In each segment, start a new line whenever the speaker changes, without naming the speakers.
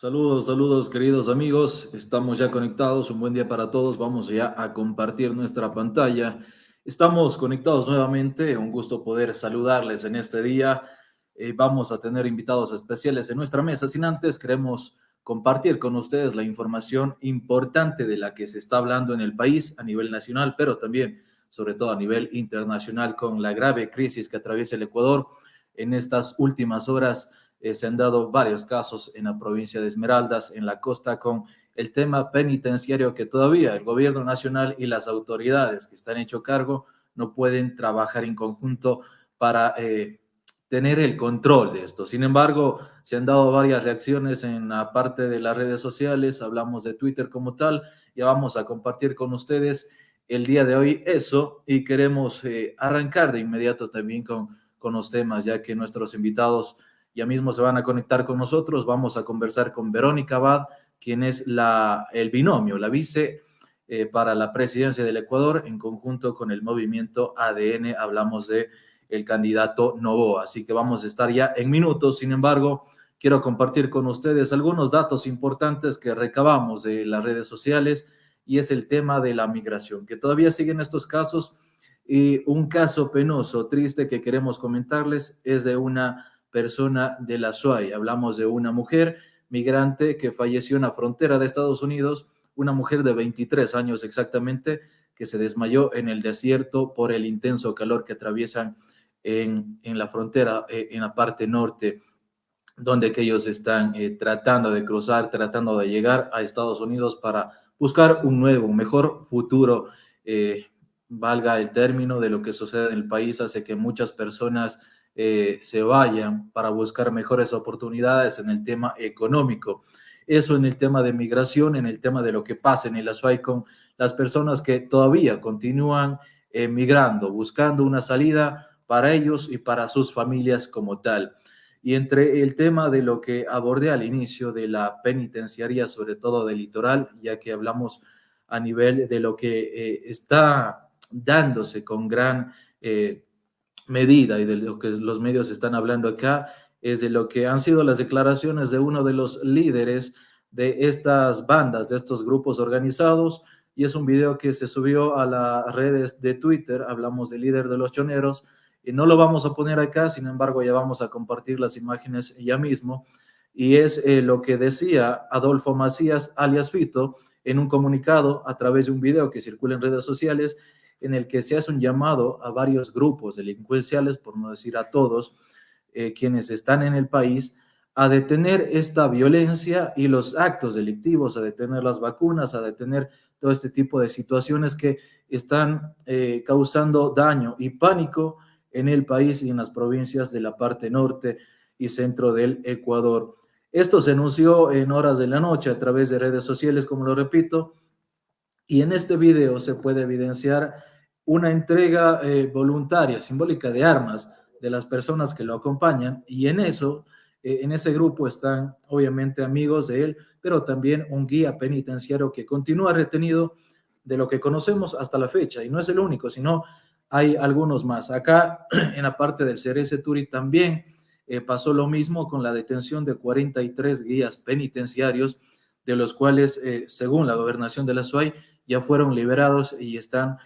Saludos, saludos queridos amigos. Estamos ya conectados. Un buen día para todos. Vamos ya a compartir nuestra pantalla. Estamos conectados nuevamente. Un gusto poder saludarles en este día. Vamos a tener invitados especiales en nuestra mesa. Sin antes, queremos compartir con ustedes la información importante de la que se está hablando en el país a nivel nacional, pero también, sobre todo a nivel internacional, con la grave crisis que atraviesa el Ecuador en estas últimas horas. Se han dado varios casos en la provincia de Esmeraldas, en la costa, con el tema penitenciario que todavía el gobierno nacional y las autoridades que están hecho cargo no pueden trabajar en conjunto para tener el control de esto. Sin embargo, se han dado varias reacciones en la parte de las redes sociales, hablamos de Twitter como tal, ya vamos a compartir con ustedes el día de hoy eso y queremos arrancar de inmediato también con los temas, ya que nuestros invitados ya mismo se van a conectar con nosotros. Vamos a conversar con Verónica Abad, quien es el binomio, la vice para la presidencia del Ecuador, en conjunto con el movimiento ADN. Hablamos de el candidato Noboa. Así que vamos a estar ya en minutos. Sin embargo, quiero compartir con ustedes algunos datos importantes que recabamos de las redes sociales y es el tema de la migración, que todavía siguen estos casos. Y un caso penoso, triste que queremos comentarles es de una persona de la SUAY. Hablamos de una mujer migrante que falleció en la frontera de Estados Unidos, una mujer de 23 años exactamente, que se desmayó en el desierto por el intenso calor que atraviesan en la frontera, en la parte norte, donde que ellos están tratando de cruzar, tratando de llegar a Estados Unidos para buscar un nuevo, un mejor futuro. Valga el término de lo que sucede en el país, hace que muchas personas se vayan para buscar mejores oportunidades en el tema económico. Eso en el tema de migración, en el tema de lo que pasa en el Azuay con las personas que todavía continúan migrando, buscando una salida para ellos y para sus familias como tal. Y entre el tema de lo que abordé al inicio de la penitenciaría, sobre todo del litoral, ya que hablamos a nivel de lo que está dándose con gran medida y de lo que los medios están hablando acá, es de lo que han sido las declaraciones de uno de los líderes de estas bandas, de estos grupos organizados, y es un video que se subió a las redes de Twitter. Hablamos del líder de los choneros, y no lo vamos a poner acá, sin embargo ya vamos a compartir las imágenes ya mismo, y es lo que decía Adolfo Macías, alias Fito, en un comunicado a través de un video que circula en redes sociales, en el que se hace un llamado a varios grupos delincuenciales, por no decir a todos, quienes están en el país, a detener esta violencia y los actos delictivos, a detener las vacunas, a detener todo este tipo de situaciones que están causando daño y pánico en el país y en las provincias de la parte norte y centro del Ecuador. Esto se anunció en horas de la noche a través de redes sociales, como lo repito, y en este video se puede evidenciar una entrega voluntaria, simbólica de armas de las personas que lo acompañan, y en eso, en ese grupo están obviamente amigos de él, pero también un guía penitenciario que continúa retenido de lo que conocemos hasta la fecha, y no es el único, sino hay algunos más. Acá en la parte del Cerece Turi también pasó lo mismo con la detención de 43 guías penitenciarios, de los cuales, según la gobernación de la SUAY, ya fueron liberados y están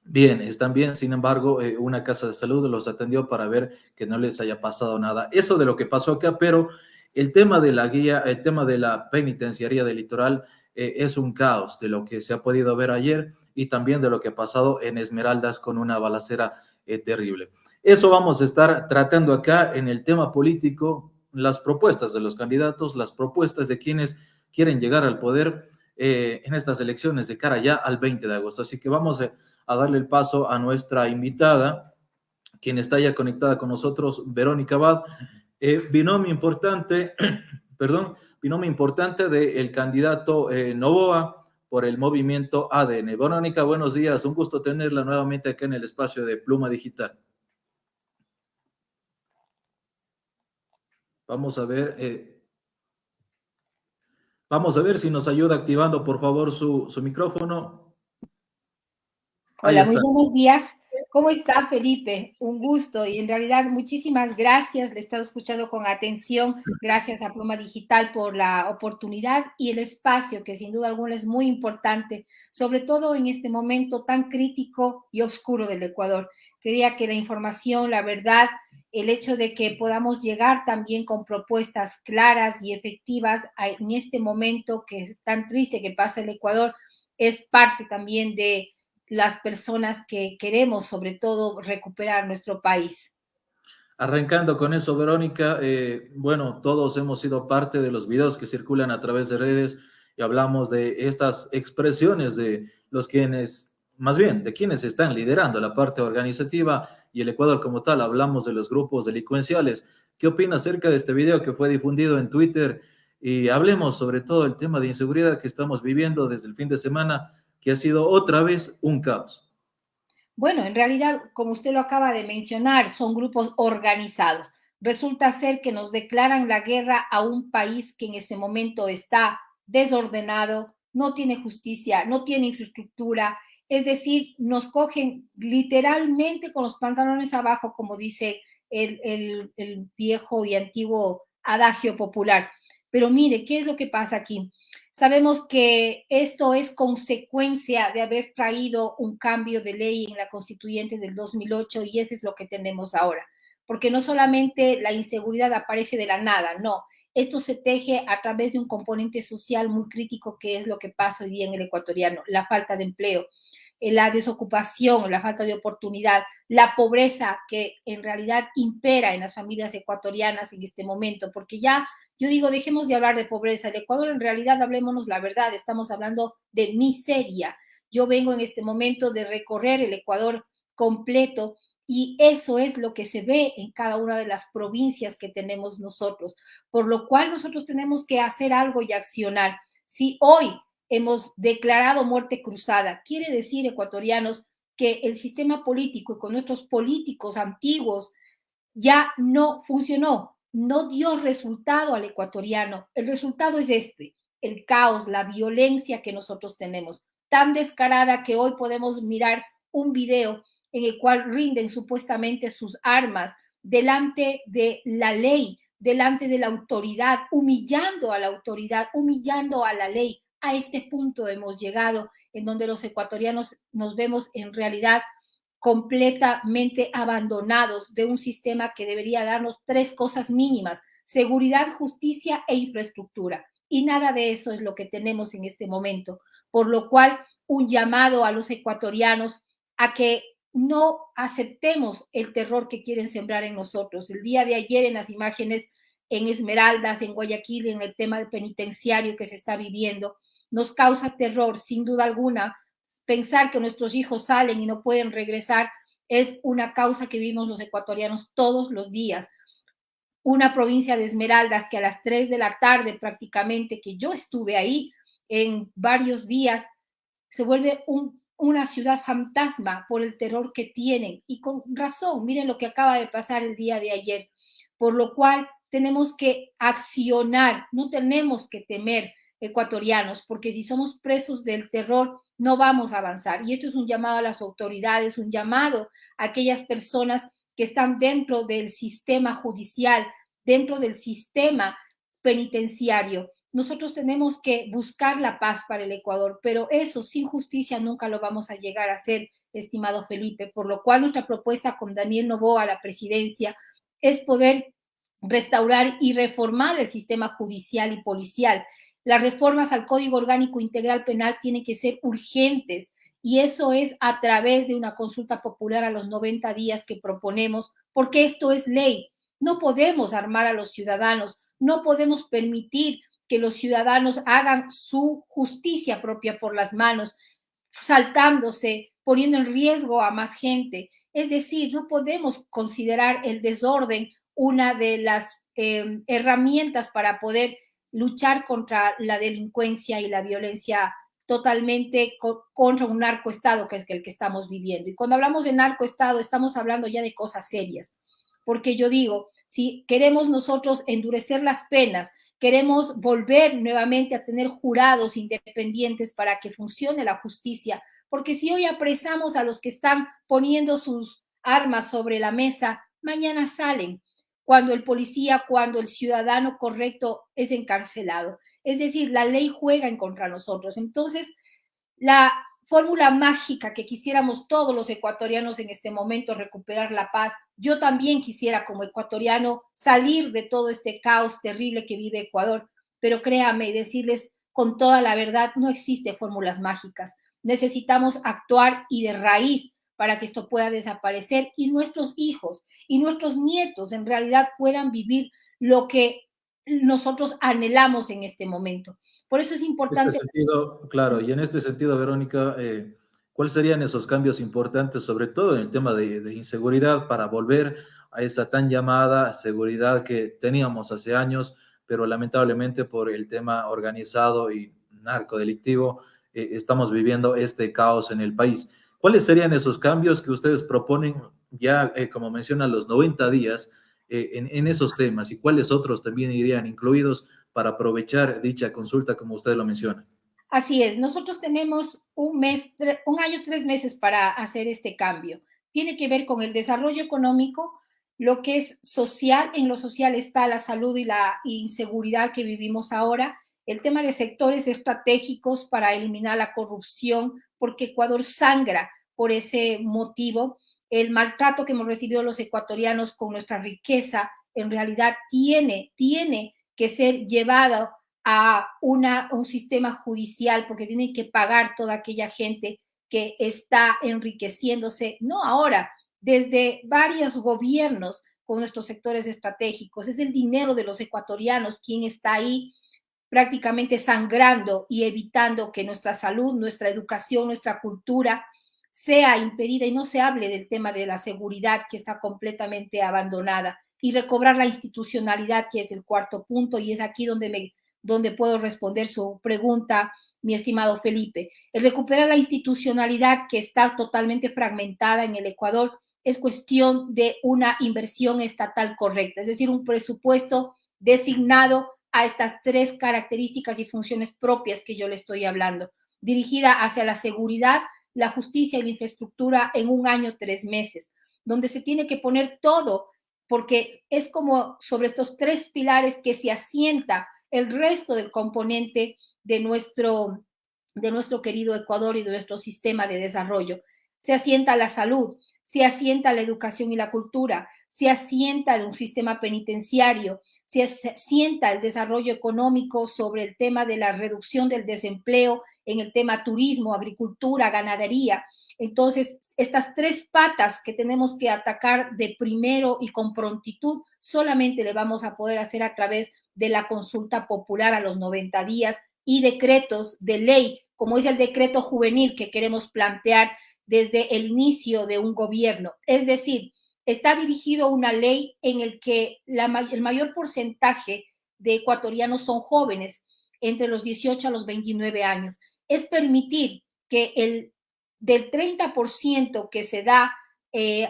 bien. Sin embargo, una casa de salud los atendió para ver que no les haya pasado nada. Eso de lo que pasó acá, pero el tema de la guía, el tema de la penitenciaría del litoral es un caos de lo que se ha podido ver ayer y también de lo que ha pasado en Esmeraldas con una balacera terrible. Eso vamos a estar tratando acá en el tema político, las propuestas de los candidatos, las propuestas de quienes quieren llegar al poder en estas elecciones de cara ya al 20 de agosto. Así que vamos a darle el paso a nuestra invitada, quien está ya conectada con nosotros, Verónica Abad, binomio importante, perdón, binomio importante del candidato Noboa por el movimiento ADN. Verónica, buenos días, un gusto tenerla nuevamente acá en el espacio de Pluma Digital. Vamos a ver, si nos ayuda activando, por favor, su micrófono. Ahí
Hola, muy
está.
buenos días. ¿Cómo está, Felipe? Un gusto y en realidad muchísimas gracias. Le he estado escuchando con atención. Gracias a Pluma Digital por la oportunidad y el espacio que sin duda alguna es muy importante, sobre todo en este momento tan crítico y oscuro del Ecuador. Quería que la información, la verdad, el hecho de que podamos llegar también con propuestas claras y efectivas en este momento que es tan triste que pasa el Ecuador, es parte también de las personas que queremos, sobre todo, recuperar nuestro país.
Arrancando con eso, Verónica, bueno, todos hemos sido parte de los videos que circulan a través de redes y hablamos de estas expresiones de los quienes, más bien, de quienes están liderando la parte organizativa y el Ecuador como tal. Hablamos de los grupos delincuenciales. ¿Qué opina acerca de este video que fue difundido en Twitter? Y hablemos sobre todo el tema de inseguridad que estamos viviendo desde el fin de semana, que ha sido otra vez un caos.
Bueno, en realidad, como usted lo acaba de mencionar, son grupos organizados. Resulta ser que nos declaran la guerra a un país que en este momento está desordenado, no tiene justicia, no tiene infraestructura, es decir, nos cogen literalmente con los pantalones abajo, como dice el viejo y antiguo adagio popular. Pero mire, ¿qué es lo que pasa aquí? Sabemos que esto es consecuencia de haber traído un cambio de ley en la constituyente del 2008 y eso es lo que tenemos ahora. Porque no solamente la inseguridad aparece de la nada, no. Esto se teje a través de un componente social muy crítico que es lo que pasa hoy día en el ecuatoriano, la falta de empleo, la desocupación, la falta de oportunidad, la pobreza que en realidad impera en las familias ecuatorianas en este momento, porque ya yo digo, dejemos de hablar de pobreza. El Ecuador, en realidad, hablémonos la verdad, estamos hablando de miseria. Yo vengo en este momento de recorrer el Ecuador completo y eso es lo que se ve en cada una de las provincias que tenemos nosotros, por lo cual nosotros tenemos que hacer algo y accionar. Si hoy hemos declarado muerte cruzada, quiere decir, ecuatorianos, que el sistema político y con nuestros políticos antiguos ya no funcionó, no dio resultado al ecuatoriano. El resultado es este, el caos, la violencia que nosotros tenemos, tan descarada que hoy podemos mirar un video en el cual rinden supuestamente sus armas delante de la ley, delante de la autoridad, humillando a la ley. A este punto hemos llegado en donde los ecuatorianos nos vemos en realidad completamente abandonados de un sistema que debería darnos tres cosas mínimas: seguridad, justicia e infraestructura. Y nada de eso es lo que tenemos en este momento, por lo cual un llamado a los ecuatorianos a que no aceptemos el terror que quieren sembrar en nosotros. El día de ayer en las imágenes en Esmeraldas, en Guayaquil, en el tema del penitenciario que se está viviendo, nos causa terror, sin duda alguna. Pensar que nuestros hijos salen y no pueden regresar es una causa que vivimos los ecuatorianos todos los días. Una provincia de Esmeraldas que a las 3 de la tarde prácticamente, que yo estuve ahí en varios días, se vuelve una ciudad fantasma por el terror que tienen. Y con razón, miren lo que acaba de pasar el día de ayer. Por lo cual tenemos que accionar, no tenemos que temer, ecuatorianos, porque si somos presos del terror, no vamos a avanzar. Y esto es un llamado a las autoridades, un llamado a aquellas personas que están dentro del sistema judicial, dentro del sistema penitenciario. Nosotros tenemos que buscar la paz para el Ecuador, pero eso sin justicia nunca lo vamos a llegar a hacer, estimado Felipe, por lo cual nuestra propuesta con Daniel Noboa a la presidencia es poder restaurar y reformar el sistema judicial y policial. Las reformas al Código Orgánico Integral Penal tienen que ser urgentes y eso es a través de una consulta popular a los 90 días que proponemos, porque esto es ley. No podemos armar a los ciudadanos, no podemos permitir que los ciudadanos hagan su justicia propia por las manos, saltándose, poniendo en riesgo a más gente. Es decir, no podemos considerar el desorden una de las herramientas para poder luchar contra la delincuencia y la violencia totalmente contra un narcoestado que es el que estamos viviendo. Y cuando hablamos de narcoestado estamos hablando ya de cosas serias, porque yo digo, si queremos nosotros endurecer las penas, queremos volver nuevamente a tener jurados independientes para que funcione la justicia, porque si hoy apresamos a los que están poniendo sus armas sobre la mesa, mañana salen cuando el policía, cuando el ciudadano correcto es encarcelado. Es decir, la ley juega en contra de nosotros. Entonces, la fórmula mágica que quisiéramos todos los ecuatorianos en este momento, recuperar la paz. Yo también quisiera como ecuatoriano salir de todo este caos terrible que vive Ecuador, pero créame y decirles con toda la verdad, no existe fórmulas mágicas. Necesitamos actuar y de raíz para que esto pueda desaparecer y nuestros hijos y nuestros nietos en realidad puedan vivir lo que nosotros anhelamos en este momento. Por eso es
En este
importante.
sentido, claro, y en este sentido, Verónica, ¿cuáles serían esos cambios importantes, sobre todo en el tema de inseguridad, para volver a esa tan llamada seguridad que teníamos hace años, pero lamentablemente por el tema organizado y narcodelictivo, estamos viviendo este caos en el país? ¿Cuáles serían esos cambios que ustedes proponen ya, como mencionan, los 90 días en esos temas, y cuáles otros también irían incluidos para aprovechar dicha consulta, como usted lo menciona?
Así es, nosotros tenemos un año, 3 meses para hacer este cambio. Tiene que ver con el desarrollo económico, lo que es social. En lo social está la salud y la inseguridad que vivimos ahora, el tema de sectores estratégicos para eliminar la corrupción, porque Ecuador sangra por ese motivo. El maltrato que hemos recibido los ecuatorianos con nuestra riqueza, en realidad tiene que ser llevado a un sistema judicial, porque tienen que pagar toda aquella gente que está enriqueciéndose, no ahora, desde varios gobiernos con nuestros sectores estratégicos. Es el dinero de los ecuatorianos quien está ahí prácticamente sangrando y evitando que nuestra salud, nuestra educación, nuestra cultura sea impedida, y no se hable del tema de la seguridad que está completamente abandonada, y recobrar la institucionalidad, que es el cuarto punto, y es aquí donde puedo responder su pregunta, mi estimado Felipe. El recuperar la institucionalidad que está totalmente fragmentada en el Ecuador es cuestión de una inversión estatal correcta, es decir, un presupuesto designado a estas tres características y funciones propias que yo le estoy hablando, dirigida hacia la seguridad, la justicia y la infraestructura en un año, 3 meses, donde se tiene que poner todo, porque es como sobre estos tres pilares que se asienta el resto del componente de nuestro querido Ecuador y de nuestro sistema de desarrollo. Se asienta la salud, se asienta la educación y la cultura, se asienta un sistema penitenciario, se asienta el desarrollo económico sobre el tema de la reducción del desempleo, en el tema turismo, agricultura, ganadería. Entonces, estas tres patas que tenemos que atacar de primero y con prontitud, solamente le vamos a poder hacer a través de la consulta popular a los 90 días y decretos de ley, como es el decreto juvenil que queremos plantear desde el inicio de un gobierno. Es decir, está dirigido una ley en el que el mayor porcentaje de ecuatorianos son jóvenes, entre los 18 a los 29 años. Es permitir que del 30% que se da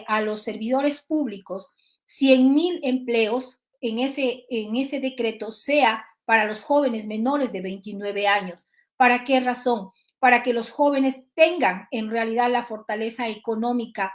a los servidores públicos, 100,000 empleos en ese decreto sea para los jóvenes menores de 29 años. ¿Para qué razón? Para que los jóvenes tengan en realidad la fortaleza económica,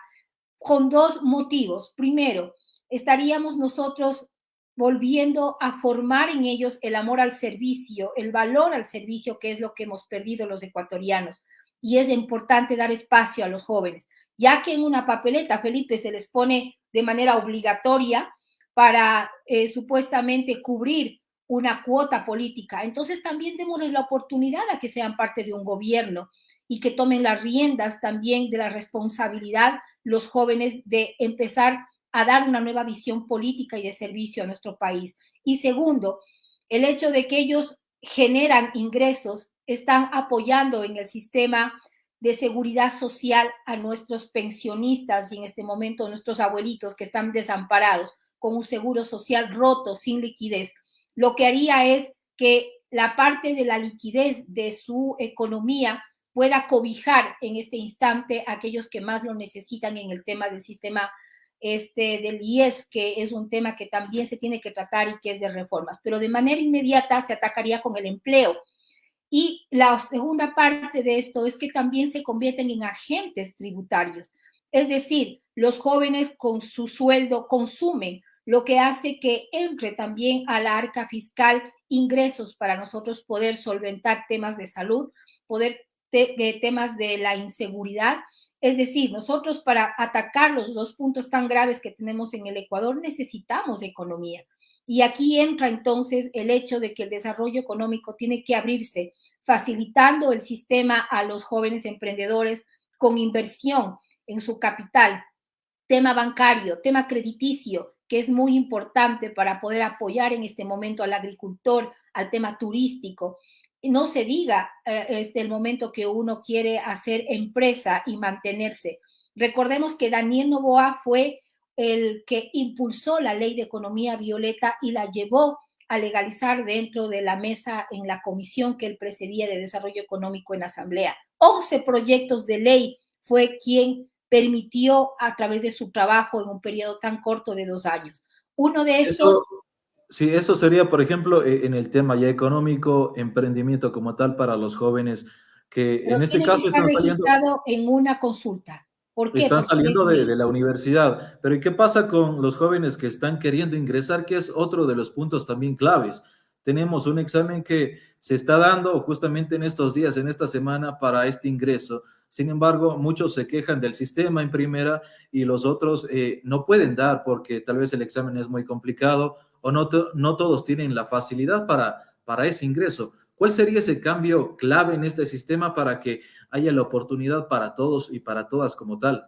con dos motivos. Primero, estaríamos nosotros volviendo a formar en ellos el amor al servicio, el valor al servicio, que es lo que hemos perdido los ecuatorianos. Y es importante dar espacio a los jóvenes, ya que en una papeleta, Felipe, se les pone de manera obligatoria para supuestamente cubrir una cuota política. Entonces también démosles la oportunidad a que sean parte de un gobierno y que tomen las riendas también de la responsabilidad los jóvenes de empezar a dar una nueva visión política y de servicio a nuestro país. Y segundo, el hecho de que ellos generan ingresos, están apoyando en el sistema de seguridad social a nuestros pensionistas y en este momento nuestros abuelitos que están desamparados con un seguro social roto, sin liquidez. Lo que haría es que la parte de la liquidez de su economía pueda cobijar en este instante a aquellos que más lo necesitan en el tema del sistema del IES, que es un tema que también se tiene que tratar y que es de reformas. Pero de manera inmediata se atacaría con el empleo. Y la segunda parte de esto es que también se convierten en agentes tributarios. Es decir, los jóvenes con su sueldo consumen, lo que hace que entre también a la arca fiscal ingresos para nosotros poder solventar temas de salud, poder temas de la inseguridad. Es decir, nosotros para atacar los dos puntos tan graves que tenemos en el Ecuador necesitamos economía. Y aquí entra entonces el hecho de que el desarrollo económico tiene que abrirse, facilitando el sistema a los jóvenes emprendedores con inversión en su capital, tema bancario, tema crediticio, que es muy importante para poder apoyar en este momento al agricultor, al tema turístico. No se diga el momento que uno quiere hacer empresa y mantenerse. Recordemos que Daniel Noboa fue el que impulsó la ley de economía violeta y la llevó a legalizar dentro de la mesa en la comisión que él presidía de desarrollo económico en la asamblea. 11 proyectos de ley fue quien permitió a través de su trabajo en un periodo tan corto de 2 años. Uno de estos...
Sí, eso sería, por ejemplo, en el tema ya económico, emprendimiento como tal para los jóvenes, que
Pero
en este
tiene que
caso
estar
están saliendo,
registrado en una consulta. ¿Por qué?
están
Porque es
saliendo
ley.
de la universidad. Pero ¿y qué pasa con los jóvenes que están queriendo ingresar? Que es otro de los puntos también claves. Tenemos un examen que se está dando justamente en estos días, en esta semana, para este ingreso. Sin embargo, muchos se quejan del sistema en primera y los otros no pueden dar porque tal vez el examen es muy complicado o no todos tienen la facilidad para ese ingreso. ¿Cuál sería ese cambio clave en este sistema para que haya la oportunidad para todos y para todas como tal?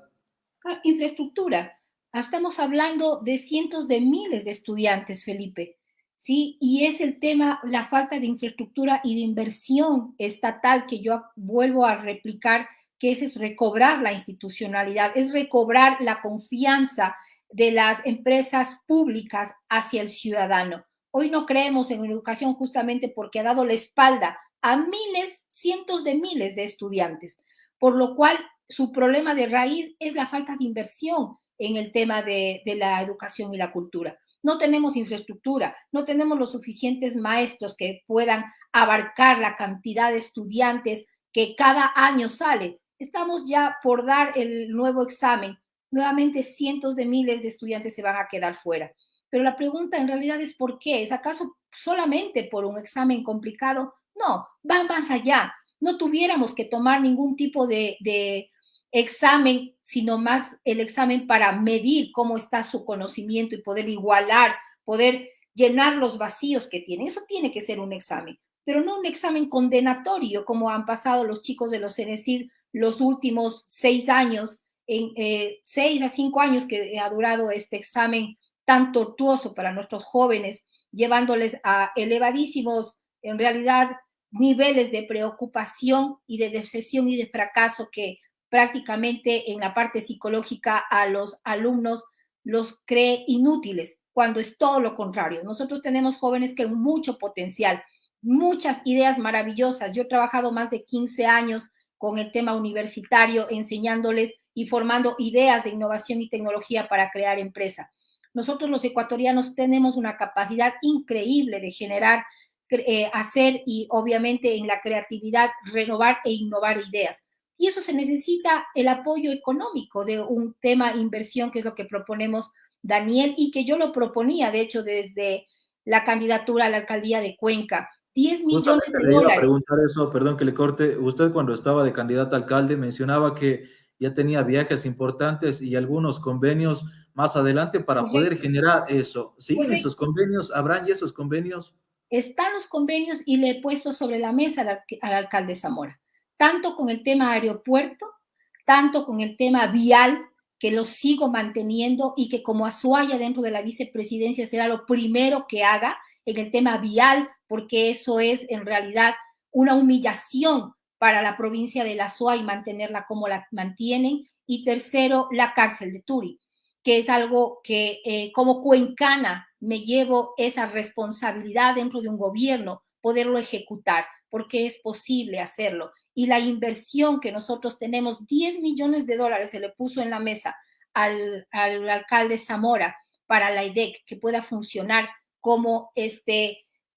Infraestructura. Estamos hablando de cientos de miles de estudiantes, Felipe, ¿sí? Y es el tema, la falta de infraestructura y de inversión estatal que yo vuelvo a replicar, que es recobrar la institucionalidad, es recobrar la confianza de las empresas públicas hacia el ciudadano. Hoy no creemos en educación justamente porque ha dado la espalda a miles, cientos de miles de estudiantes, por lo cual su problema de raíz es la falta de inversión en el tema de la educación y la cultura. No tenemos infraestructura, no tenemos los suficientes maestros que puedan abarcar la cantidad de estudiantes que cada año sale. Estamos ya por dar el nuevo examen. Nuevamente cientos de miles de estudiantes se van a quedar fuera. Pero la pregunta en realidad es ¿por qué? ¿Es acaso solamente por un examen complicado? No, va más allá. No tuviéramos que tomar ningún tipo de examen, sino más el examen para medir cómo está su conocimiento y poder igualar, poder llenar los vacíos que tiene. Eso tiene que ser un examen, pero no un examen condenatorio como han pasado los chicos de los CENESID los últimos 6 años, en 6 a 5 años que ha durado este examen tan tortuoso para nuestros jóvenes, llevándoles a elevadísimos, en realidad, niveles de preocupación y de decepción y de fracaso que prácticamente en la parte psicológica a los alumnos los cree inútiles, cuando es todo lo contrario. Nosotros tenemos jóvenes que con mucho potencial, muchas ideas maravillosas. Yo he trabajado más de 15 años con el tema universitario, enseñándoles y formando ideas de innovación y tecnología para crear empresa. Nosotros los ecuatorianos tenemos una capacidad increíble de generar, hacer y obviamente en la creatividad renovar e innovar ideas. Y eso se necesita el apoyo económico de un tema inversión, que es lo que proponemos Daniel y que yo lo proponía, de hecho, desde la candidatura a la alcaldía de Cuenca. 10 millones
Justamente
de
le iba a
dólares.
preguntar eso, perdón que le corte. Usted cuando estaba de candidato a alcalde mencionaba que ya tenía viajes importantes y algunos convenios más adelante para poder
Correcto,
generar eso. ¿Siguen
correcto.
esos convenios? ¿Habrán ya esos convenios?
Están los convenios y le he puesto sobre la mesa al alcalde Zamora, tanto con el tema aeropuerto, tanto con el tema vial, que lo sigo manteniendo y que como Azuaya dentro de la vicepresidencia será lo primero que haga en el tema vial, porque eso es en realidad una humillación para la provincia de la Azuay mantenerla como la mantienen. Y tercero, la cárcel de Turi, que es algo que como cuencana me llevo esa responsabilidad dentro de un gobierno, poderlo ejecutar, porque es posible hacerlo. Y la inversión que nosotros tenemos, 10 millones de dólares se le puso en la mesa al alcalde Zamora para la IDEC, que pueda funcionar como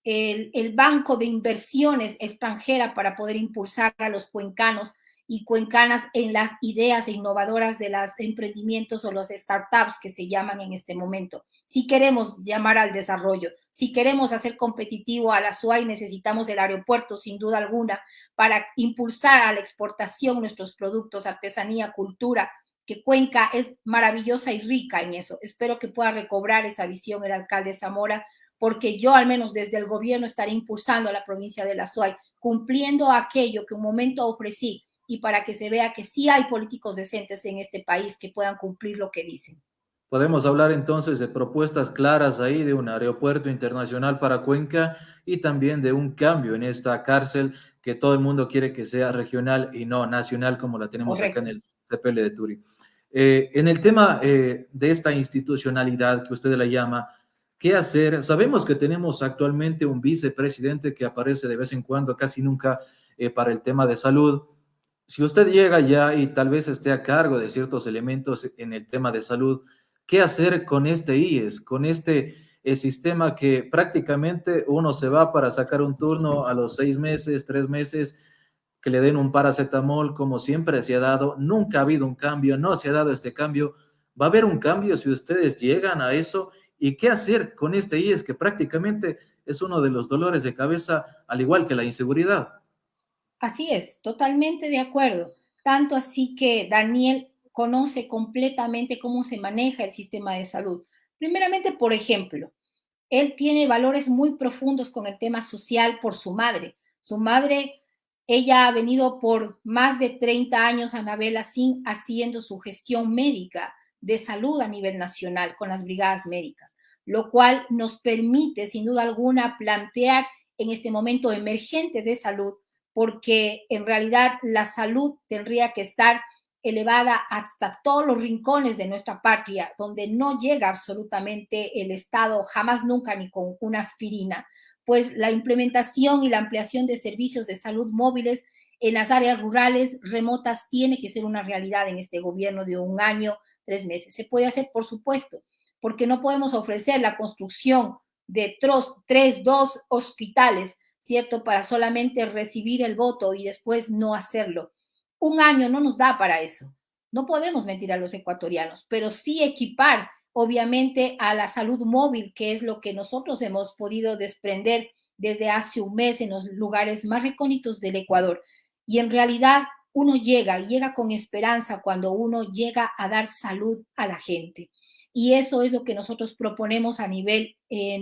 el banco de inversiones extranjera para poder impulsar a los cuencanos y cuencanas en las ideas innovadoras de los emprendimientos o los startups que se llaman en este momento. Si queremos llamar al desarrollo, si queremos hacer competitivo a la SUAY, necesitamos el aeropuerto, sin duda alguna, para impulsar a la exportación nuestros productos, artesanía, cultura, que Cuenca es maravillosa y rica en eso. Espero que pueda recobrar esa visión el alcalde Zamora, porque yo al menos desde el gobierno estaré impulsando a la provincia de la SUAY, cumpliendo aquello que un momento ofrecí, y para que se vea que sí hay políticos decentes en este país que puedan cumplir lo que dicen.
Podemos hablar entonces de propuestas claras ahí de un aeropuerto internacional para Cuenca y también de un cambio en esta cárcel que todo el mundo quiere que sea regional y no nacional como la tenemos acá en
Correcto.
el CPL de Turi. En el tema de esta institucionalidad que usted la llama, ¿qué hacer? Sabemos que tenemos actualmente un vicepresidente que aparece de vez en cuando, casi nunca, para el tema de salud. Si usted llega ya y tal vez esté a cargo de ciertos elementos en el tema de salud, ¿qué hacer con este IES, con este sistema que prácticamente uno se va para sacar un turno a los 6 meses, 3 meses, que le den un paracetamol como siempre se ha dado? Nunca ha habido un cambio, no se ha dado este cambio. ¿Va a haber un cambio si ustedes llegan a eso? ¿Y qué hacer con este IES que prácticamente es uno de los dolores de cabeza, al igual que la inseguridad?
Así es, totalmente de acuerdo. Tanto así que Daniel conoce completamente cómo se maneja el sistema de salud. Primeramente, por ejemplo, él tiene valores muy profundos con el tema social por su madre. Su madre, ella ha venido por más de 30 años, Anabela Sin, haciendo su gestión médica de salud a nivel nacional con las brigadas médicas, lo cual nos permite, sin duda alguna, plantear en este momento emergente de salud, porque en realidad la salud tendría que estar elevada hasta todos los rincones de nuestra patria, donde no llega absolutamente el Estado, jamás nunca, ni con una aspirina, pues la implementación y la ampliación de servicios de salud móviles en las áreas rurales remotas tiene que ser una realidad en este gobierno de 1 año, 3 meses. Se puede hacer, por supuesto, porque no podemos ofrecer la construcción de dos hospitales, ¿cierto? Para solamente recibir el voto y después no hacerlo. 1 año no nos da para eso. No podemos mentir a los ecuatorianos, pero sí equipar, obviamente, a la salud móvil, que es lo que nosotros hemos podido desprender desde hace un mes en los lugares más recónditos del Ecuador. Y en realidad uno llega con esperanza cuando uno llega a dar salud a la gente. Y eso es lo que nosotros proponemos a nivel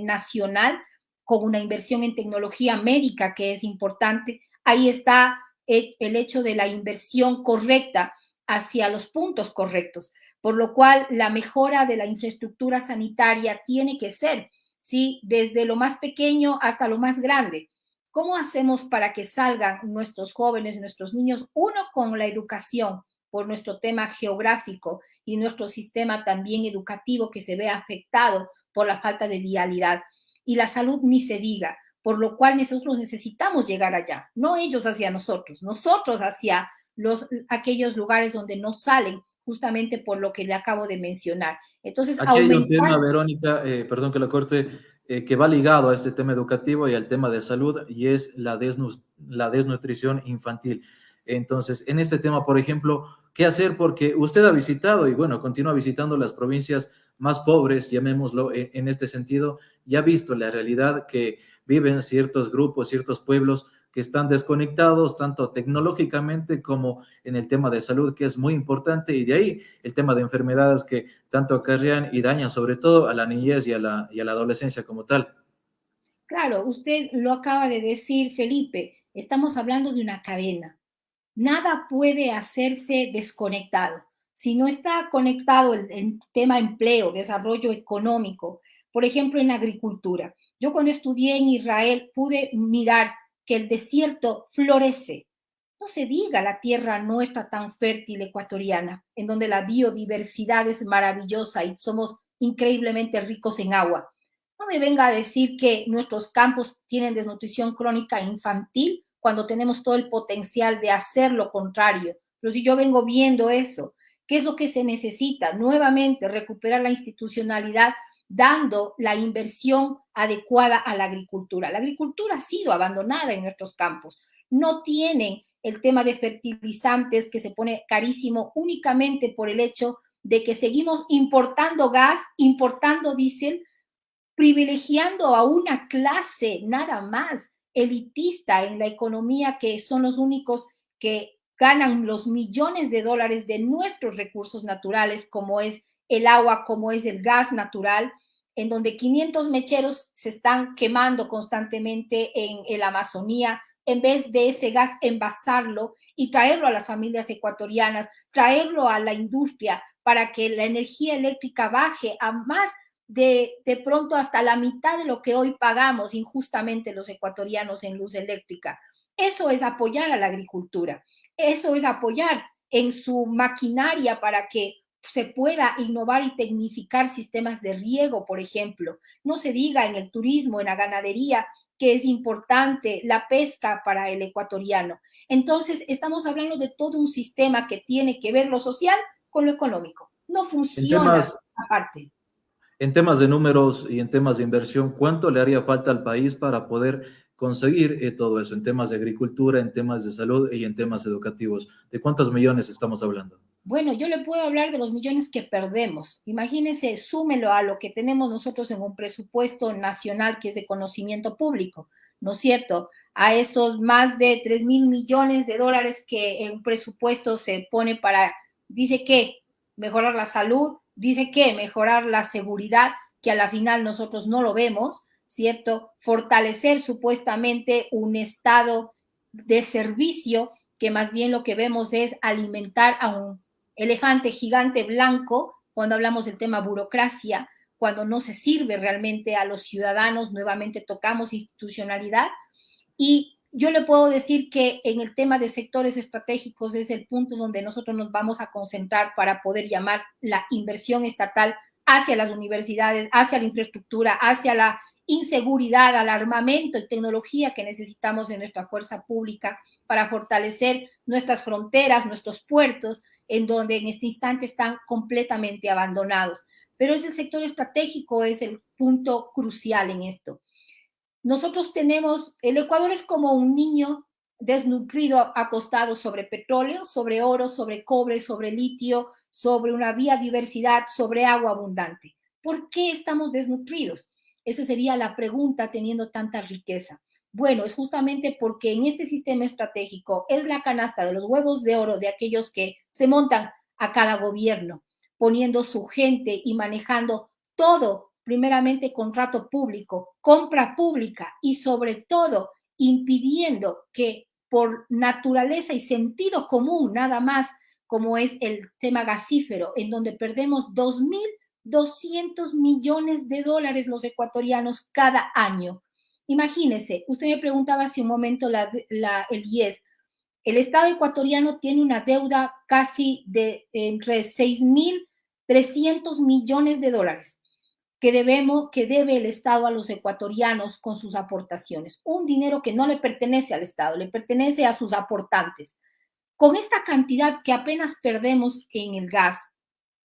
nacional, con una inversión en tecnología médica que es importante. Ahí está el hecho de la inversión correcta hacia los puntos correctos, por lo cual la mejora de la infraestructura sanitaria tiene que ser, ¿sí? Desde lo más pequeño hasta lo más grande. ¿Cómo hacemos para que salgan nuestros jóvenes, nuestros niños, uno con la educación por nuestro tema geográfico y nuestro sistema también educativo que se ve afectado por la falta de vialidad? Y la salud ni se diga, por lo cual nosotros necesitamos llegar allá, no ellos hacia nosotros, nosotros hacia aquellos lugares donde no salen, justamente por lo que le acabo de mencionar. Entonces,
Aquí hay un
aumentar.
tema, Verónica, perdón que la corte, que va ligado a este tema educativo y al tema de salud, y es la desnutrición infantil. Entonces, en este tema, por ejemplo, ¿qué hacer? Porque usted ha visitado y bueno, continúa visitando las provincias más pobres, llamémoslo en este sentido, y ha visto la realidad que viven ciertos grupos, ciertos pueblos que están desconectados tanto tecnológicamente como en el tema de salud, que es muy importante, y de ahí el tema de enfermedades que tanto acarrean y dañan sobre todo a la niñez y a la adolescencia como tal.
Claro, usted lo acaba de decir, Felipe, estamos hablando de una cadena. Nada puede hacerse desconectado. Si no está conectado el tema empleo, desarrollo económico, por ejemplo, en agricultura. Yo cuando estudié en Israel pude mirar que el desierto florece. No se diga la tierra nuestra tan fértil ecuatoriana, en donde la biodiversidad es maravillosa y somos increíblemente ricos en agua. No me venga a decir que nuestros campos tienen desnutrición crónica infantil cuando tenemos todo el potencial de hacer lo contrario. Pero si yo vengo viendo eso, ¿qué es lo que se necesita? Nuevamente, recuperar la institucionalidad, dando la inversión adecuada a la agricultura. La agricultura ha sido abandonada en nuestros campos. No tienen el tema de fertilizantes que se pone carísimo únicamente por el hecho de que seguimos importando gas, importando diésel, privilegiando a una clase nada más elitista en la economía, que son los únicos que ganan los millones de dólares de nuestros recursos naturales, como es el agua, como es el gas natural, en donde 500 mecheros se están quemando constantemente en la Amazonía, en vez de ese gas envasarlo y traerlo a las familias ecuatorianas, traerlo a la industria para que la energía eléctrica baje a más de pronto hasta la mitad de lo que hoy pagamos injustamente los ecuatorianos en luz eléctrica. Eso es apoyar a la agricultura, eso es apoyar en su maquinaria para que se pueda innovar y tecnificar sistemas de riego, por ejemplo. No se diga en el turismo, en la ganadería, que es importante la pesca para el ecuatoriano. Entonces, estamos hablando de todo un sistema que tiene que ver lo social con lo económico. No
En
funciona
temas,
aparte.
en temas de números y en temas de inversión, ¿cuánto le haría falta al país para poder conseguir todo eso? En temas de agricultura, en temas de salud y en temas educativos. ¿De cuántos millones estamos hablando?
Bueno, yo le puedo hablar de los millones que perdemos. Imagínese, súmelo a lo que tenemos nosotros en un presupuesto nacional que es de conocimiento público, ¿no es cierto? A esos más de 3.000 millones de dólares que en un presupuesto se pone para, dice que mejorar la salud, dice que mejorar la seguridad, que a la final nosotros no lo vemos, ¿cierto? Fortalecer supuestamente un estado de servicio que más bien lo que vemos es alimentar a un elefante gigante blanco cuando hablamos del tema burocracia, cuando no se sirve realmente a los ciudadanos, nuevamente tocamos institucionalidad. Y yo le puedo decir que en el tema de sectores estratégicos es el punto donde nosotros nos vamos a concentrar para poder llamar la inversión estatal hacia las universidades, hacia la infraestructura, hacia la inseguridad, al armamento y tecnología que necesitamos en nuestra fuerza pública para fortalecer nuestras fronteras, nuestros puertos, en donde en este instante están completamente abandonados. Pero ese sector estratégico es el punto crucial en esto. Nosotros tenemos, el Ecuador es como un niño desnutrido acostado sobre petróleo, sobre oro, sobre cobre, sobre litio, sobre una biodiversidad, sobre agua abundante. ¿Por qué estamos desnutridos? Esa sería la pregunta teniendo tanta riqueza. Bueno, es justamente porque en este sistema estratégico es la canasta de los huevos de oro de aquellos que se montan a cada gobierno, poniendo su gente y manejando todo, primeramente contrato público, compra pública y sobre todo impidiendo que por naturaleza y sentido común, nada más como es el tema gasífero, en donde perdemos 2.200 millones de dólares los ecuatorianos cada año. Imagínese, usted me preguntaba hace un momento el IES. El Estado ecuatoriano tiene una deuda casi de entre 6.300 millones de dólares que debe el Estado a los ecuatorianos con sus aportaciones. Un dinero que no le pertenece al Estado, le pertenece a sus aportantes. Con esta cantidad que apenas perdemos en el gas,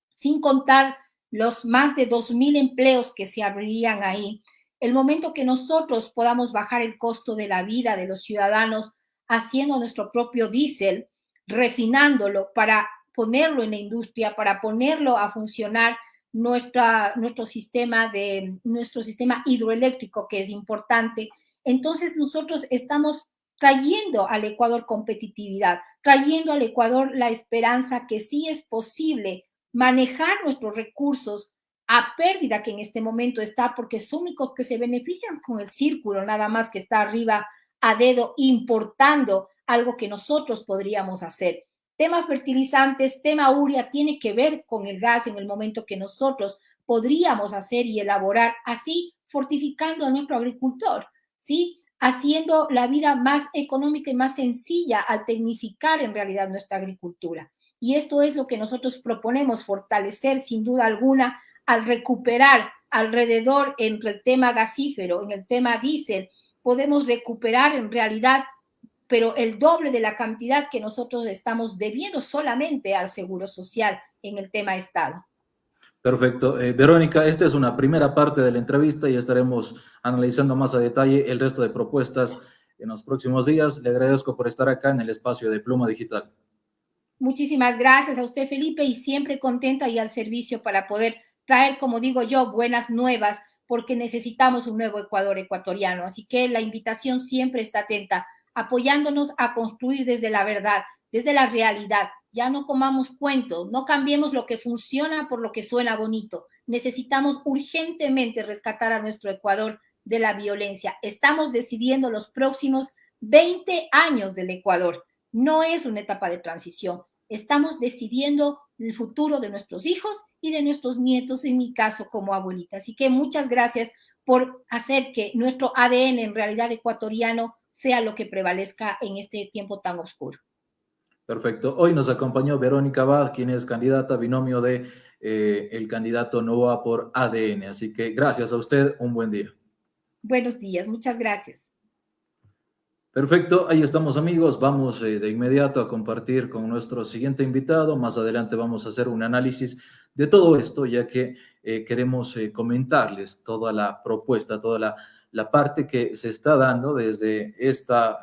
sin contar los más de 2.000 empleos que se abrirían ahí, el momento que nosotros podamos bajar el costo de la vida de los ciudadanos haciendo nuestro propio diésel, refinándolo para ponerlo en la industria, para ponerlo a funcionar nuestro sistema hidroeléctrico, que es importante. Entonces nosotros estamos trayendo al Ecuador competitividad, trayendo al Ecuador la esperanza que sí es posible manejar nuestros recursos a pérdida que en este momento está, porque son únicos que se benefician con el círculo, nada más que está arriba a dedo importando algo que nosotros podríamos hacer. Tema fertilizantes, tema urea, tiene que ver con el gas en el momento que nosotros podríamos hacer y elaborar, así fortificando a nuestro agricultor, ¿sí? Haciendo la vida más económica y más sencilla al tecnificar en realidad nuestra agricultura. Y esto es lo que nosotros proponemos fortalecer sin duda alguna al recuperar alrededor entre el tema gasífero, en el tema diésel, podemos recuperar en realidad pero el doble de la cantidad que nosotros estamos debiendo solamente al Seguro Social en el tema Estado.
Perfecto. Verónica, esta es una primera parte de la entrevista y estaremos analizando más a detalle el resto de propuestas en los próximos días. Le agradezco por estar acá en el espacio de Pluma Digital.
Muchísimas gracias a usted, Felipe, y siempre contenta y al servicio para poder traer, como digo yo, buenas nuevas, porque necesitamos un nuevo Ecuador ecuatoriano. Así que la invitación siempre está atenta, apoyándonos a construir desde la verdad, desde la realidad. Ya no comamos cuentos, no cambiemos lo que funciona por lo que suena bonito. Necesitamos urgentemente rescatar a nuestro Ecuador de la violencia. Estamos decidiendo los próximos 20 años del Ecuador. No es una etapa de transición. Estamos decidiendo el futuro de nuestros hijos y de nuestros nietos, en mi caso como abuelita. Así que muchas gracias por hacer que nuestro ADN en realidad ecuatoriano sea lo que prevalezca en este tiempo tan oscuro.
Perfecto. Hoy nos acompañó Verónica Abad, quien es candidata binomio de el candidato Novoa por ADN. Así que gracias a usted, un buen día.
Buenos días, muchas gracias.
Perfecto, ahí estamos amigos, vamos de inmediato a compartir con nuestro siguiente invitado, más adelante vamos a hacer un análisis de todo esto, ya que queremos comentarles toda la propuesta, toda la parte que se está dando desde esta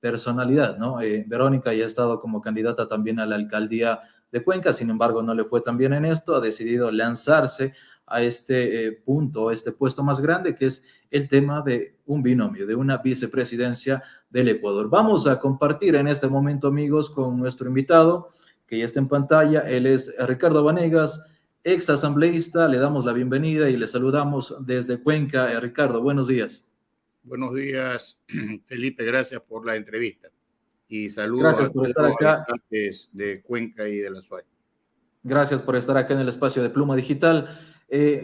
personalidad, ¿no? Verónica ya ha estado como candidata también a la alcaldía de Cuenca, sin embargo no le fue tan bien en esto, ha decidido lanzarse a este punto, a este puesto más grande, que es el tema de un binomio, de una vicepresidencia del Ecuador. Vamos a compartir en este momento, amigos, con nuestro invitado, que ya está en pantalla. Él es Ricardo Vanegas, ex asambleísta. Le damos la bienvenida y le saludamos desde Cuenca. Ricardo, buenos días.
Buenos días, Felipe, gracias por la entrevista. Y saludos
Gracias
a
por
todos
estar
los
acá.
habitantes de Cuenca y de la SUAY.
Gracias por estar acá en el espacio de Pluma Digital.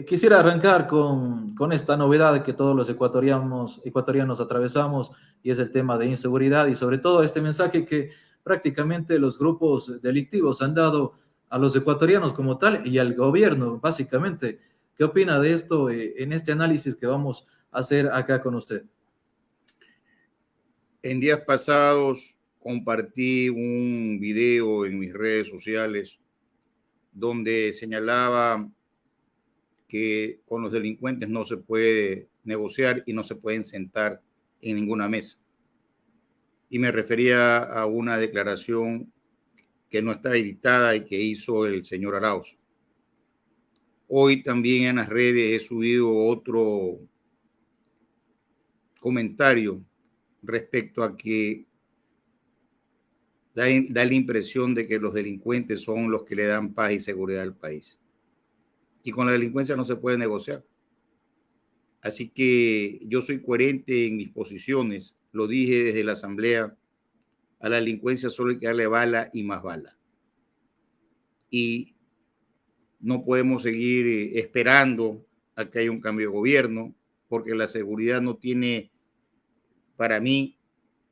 Quisiera arrancar con esta novedad que todos los ecuatorianos atravesamos, y es el tema de inseguridad y sobre todo este mensaje que prácticamente los grupos delictivos han dado a los ecuatorianos como tal y al gobierno, básicamente. ¿Qué opina de esto en este análisis que vamos a hacer acá con usted?
En días pasados compartí un video en mis redes sociales donde señalaba que con los delincuentes no se puede negociar y no se pueden sentar en ninguna mesa. Y me refería a una declaración que no está editada y que hizo el señor Arauz. Hoy también en las redes he subido otro comentario respecto a que da la impresión de que los delincuentes son los que le dan paz y seguridad al país. Y con la delincuencia no se puede negociar. Así que yo soy coherente en mis posiciones. Lo dije desde la Asamblea. A la delincuencia solo hay que darle bala y más bala. Y no podemos seguir esperando a que haya un cambio de gobierno, porque la seguridad no tiene, para mí,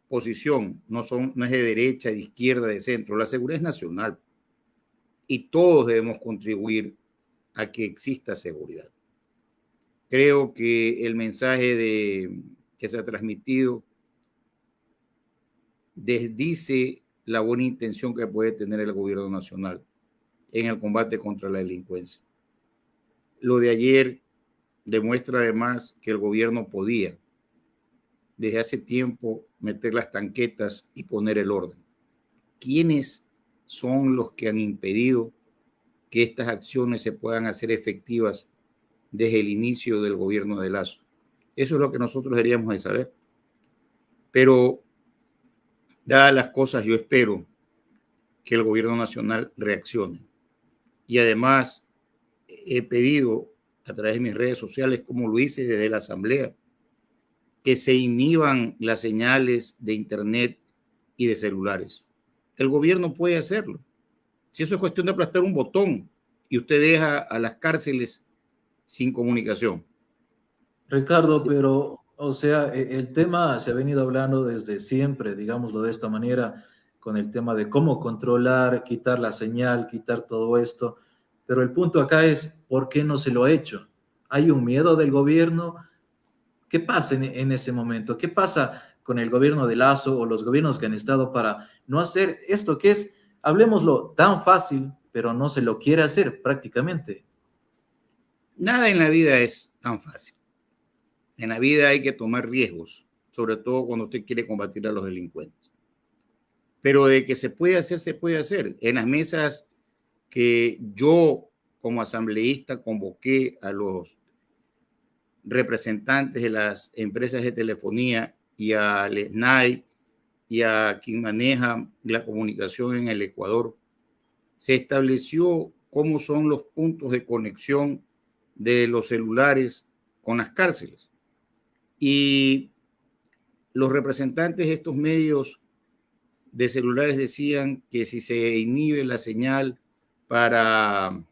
posición. No es de derecha, de izquierda, de centro. La seguridad es nacional. Y todos debemos contribuir a que exista seguridad. Creo que el mensaje que se ha transmitido desdice la buena intención que puede tener el gobierno nacional en el combate contra la delincuencia. Lo de ayer demuestra además que el gobierno podía desde hace tiempo meter las tanquetas y poner el orden. ¿Quiénes son los que han impedido que estas acciones se puedan hacer efectivas desde el inicio del gobierno de Lazo? Eso es lo que nosotros deberíamos de saber. Pero, dadas las cosas, yo espero que el gobierno nacional reaccione. Y además, he pedido a través de mis redes sociales, como lo hice desde la Asamblea, que se inhiban las señales de Internet y de celulares. El gobierno puede hacerlo. Si eso es cuestión de aplastar un botón y usted deja a las cárceles sin comunicación.
Ricardo, pero, o sea, el tema se ha venido hablando desde siempre, digámoslo de esta manera, con el tema de cómo controlar, quitar la señal, quitar todo esto. Pero el punto acá es, ¿por qué no se lo ha hecho? ¿Hay un miedo del gobierno? ¿Qué pasa en ese momento? ¿Qué pasa con el gobierno de Lazo o los gobiernos que han estado para no hacer esto que es, hablemoslo, tan fácil, pero no se lo quiere hacer prácticamente?
Nada en la vida es tan fácil. En la vida hay que tomar riesgos, sobre todo cuando usted quiere combatir a los delincuentes. Pero de que se puede hacer, se puede hacer. En las mesas que yo como asambleísta convoqué a los representantes de las empresas de telefonía y al SNAI y a quien maneja la comunicación en el Ecuador, se estableció cómo son los puntos de conexión de los celulares con las cárceles. Y los representantes de estos medios de celulares decían que si se inhibe la señal para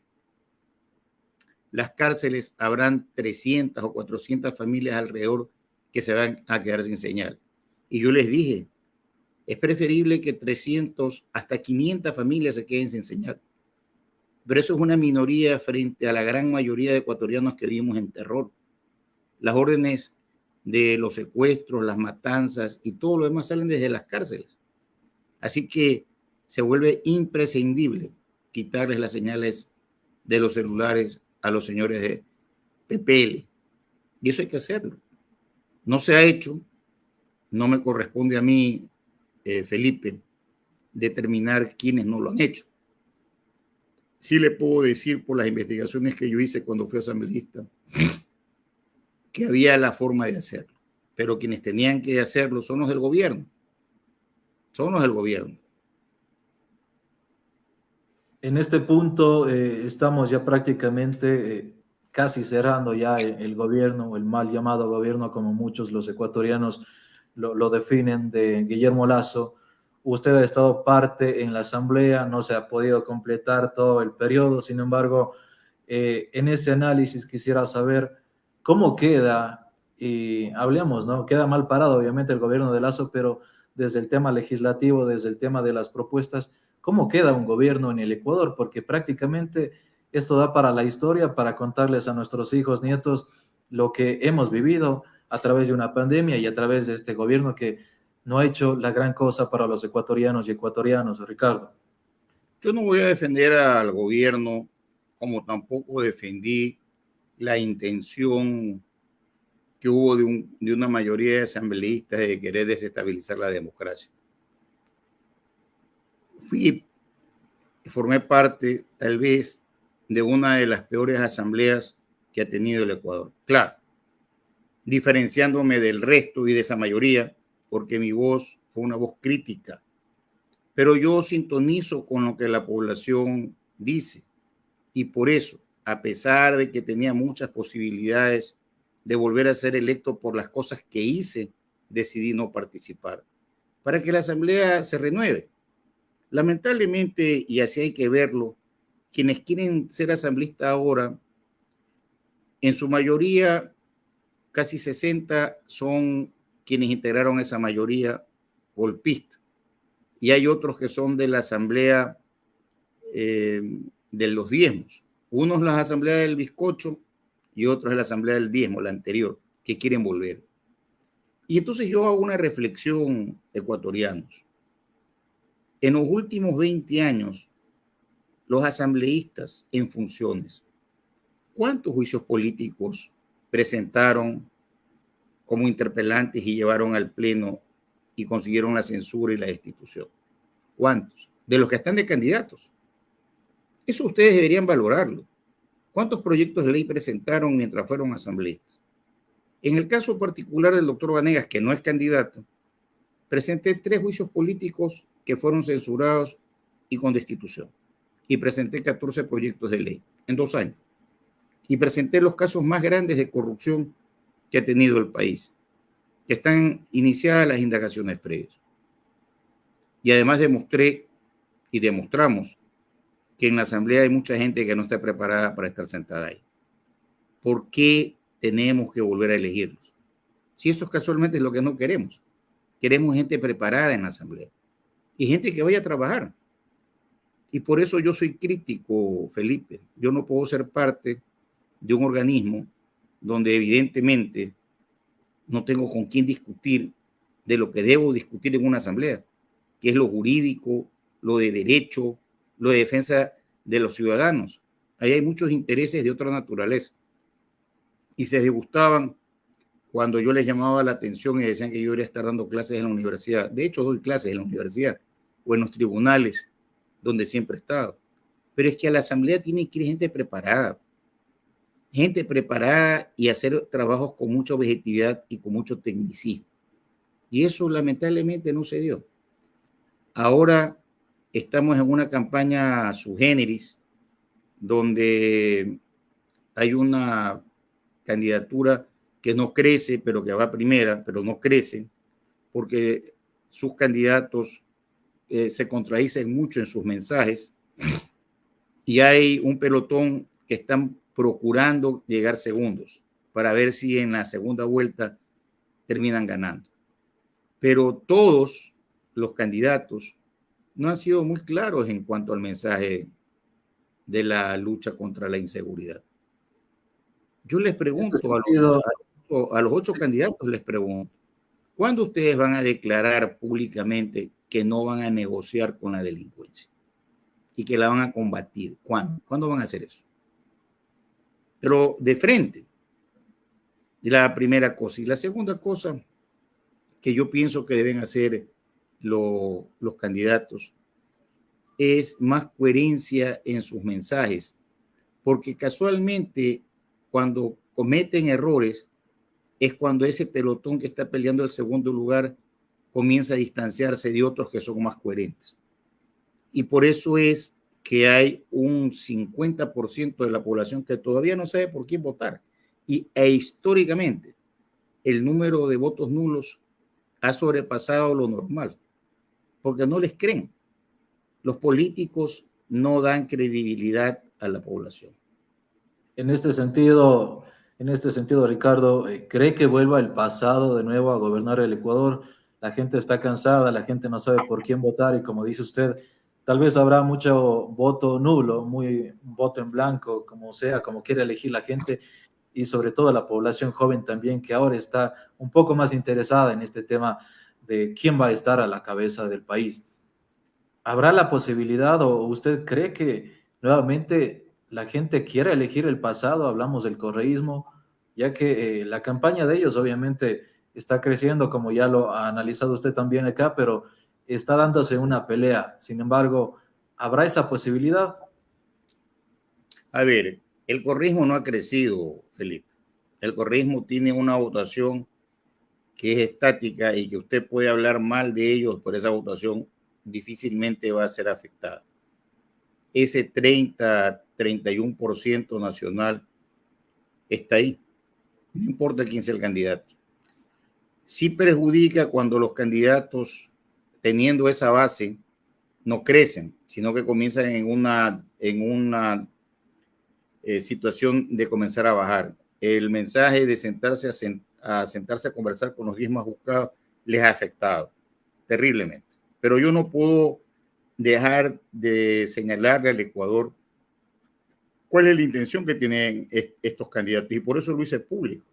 las cárceles, habrán 300 o 400 familias alrededor que se van a quedar sin señal. Y yo les dije, es preferible que 300 hasta 500 familias se queden sin señal. Pero eso es una minoría frente a la gran mayoría de ecuatorianos que vivimos en terror. Las órdenes de los secuestros, las matanzas y todo lo demás salen desde las cárceles. Así que se vuelve imprescindible quitarles las señales de los celulares a los señores de PPL. Y eso hay que hacerlo. No se ha hecho, no me corresponde a mí, Felipe, determinar quiénes no lo han hecho. Sí le puedo decir por las investigaciones que yo hice cuando fui asambleísta que había la forma de hacerlo, pero quienes tenían que hacerlo son los del gobierno. Son los del gobierno.
En este punto estamos ya prácticamente casi cerrando ya el gobierno, el mal llamado gobierno, como muchos los ecuatorianos lo definen, de Guillermo Lasso. Usted ha estado parte en la asamblea, no se ha podido completar todo el periodo, sin embargo, en este análisis quisiera saber cómo queda, y hablemos, ¿no? Queda mal parado obviamente el gobierno de Lasso, pero desde el tema legislativo, desde el tema de las propuestas, ¿cómo queda un gobierno en el Ecuador? Porque prácticamente esto da para la historia, para contarles a nuestros hijos, nietos, lo que hemos vivido a través de una pandemia y a través de este gobierno que no ha hecho la gran cosa para los ecuatorianos y ecuatorianas, Ricardo.
Yo no voy a defender al gobierno, como tampoco defendí la intención que hubo de una mayoría de asambleístas de querer desestabilizar la democracia. Formé parte, tal vez, de una de las peores asambleas que ha tenido el Ecuador. Claro, diferenciándome del resto y de esa mayoría, porque mi voz fue una voz crítica. Pero yo sintonizo con lo que la población dice. Y por eso, a pesar de que tenía muchas posibilidades de volver a ser electo por las cosas que hice, decidí no participar, para que la asamblea se renueve. Lamentablemente, y así hay que verlo, quienes quieren ser asambleístas ahora, en su mayoría, casi 60 son quienes integraron esa mayoría golpista. Y hay otros que son de la asamblea de los diezmos. Unos la asamblea del bizcocho y otros la asamblea del diezmo, la anterior, que quieren volver. Y entonces yo hago una reflexión, ecuatorianos. En los últimos 20 años, los asambleístas en funciones, ¿cuántos juicios políticos presentaron como interpelantes y llevaron al pleno y consiguieron la censura y la destitución? ¿Cuántos? De los que están de candidatos. Eso ustedes deberían valorarlo. ¿Cuántos proyectos de ley presentaron mientras fueron asambleístas? En el caso particular del doctor Vanegas, que no es candidato, presenté 3 juicios políticos que fueron censurados y con destitución. Y presenté 14 proyectos de ley en 2 años. Y presenté los casos más grandes de corrupción que ha tenido el país, que están iniciadas las indagaciones previas. Y además demostré y demostramos que en la asamblea hay mucha gente que no está preparada para estar sentada ahí. ¿Por qué tenemos que volver a elegirlos? Si eso casualmente es lo que no queremos. Queremos gente preparada en la asamblea y gente que vaya a trabajar. Y por eso yo soy crítico, Felipe. Yo no puedo ser parte de un organismo donde evidentemente no tengo con quién discutir de lo que debo discutir en una asamblea, que es lo jurídico, lo de derecho, lo de defensa de los ciudadanos. Ahí hay muchos intereses de otra naturaleza. y se disgustaban cuando yo les llamaba la atención y decían que yo debería estar dando clases en la universidad. De hecho, doy clases en la universidad o en los tribunales, donde siempre he estado. Pero es que a la asamblea tiene que ir gente preparada y hacer trabajos con mucha objetividad y con mucho tecnicismo. Y eso lamentablemente no se dio. Ahora estamos en una campaña sui generis, donde hay una candidatura que no crece, pero que va primera, pero no crece, porque sus candidatos se contradicen mucho en sus mensajes y hay un pelotón que están procurando llegar segundos para ver si en la segunda vuelta terminan ganando. Pero todos los candidatos no han sido muy claros en cuanto al mensaje de la lucha contra la inseguridad. Yo les pregunto a los 8 candidatos, les pregunto, ¿cuándo ustedes van a declarar públicamente que no van a negociar con la delincuencia y que la van a combatir? ¿Cuándo? ¿Cuándo van a hacer eso? Pero de frente, la primera cosa. Y la segunda cosa que yo pienso que deben hacer los candidatos es más coherencia en sus mensajes, porque casualmente cuando cometen errores es cuando ese pelotón que está peleando el segundo lugar comienza a distanciarse de otros que son más coherentes. Y por eso es que hay un 50% de la población que todavía no sabe por quién votar. E históricamente, el número de votos nulos ha sobrepasado lo normal, porque no les creen. Los políticos no dan credibilidad a la población.
En este sentido, Ricardo, ¿cree que vuelva el pasado de nuevo a gobernar el Ecuador? La gente está cansada, la gente no sabe por quién votar y como dice usted, tal vez habrá mucho voto nulo, un voto en blanco, como sea, como quiera elegir la gente y sobre todo la población joven también que ahora está un poco más interesada en este tema de quién va a estar a la cabeza del país. ¿Habrá la posibilidad o usted cree que nuevamente la gente quiere elegir el pasado? Hablamos del correísmo, ya que la campaña de ellos obviamente está creciendo, como ya lo ha analizado usted también acá, pero está dándose una pelea. Sin embargo, ¿habrá esa posibilidad?
A ver, el correísmo no ha crecido, Felipe. El correísmo tiene una votación que es estática y que usted puede hablar mal de ellos por esa votación, difícilmente va a ser afectada. Ese 30-31% nacional está ahí, no importa quién sea el candidato. Sí perjudica cuando los candidatos, teniendo esa base, no crecen, sino que comienzan en una situación de comenzar a bajar. El mensaje de sentarse a conversar con los 10 más buscados les ha afectado terriblemente. Pero yo no puedo dejar de señalarle al Ecuador cuál es la intención que tienen estos candidatos y por eso lo hice público.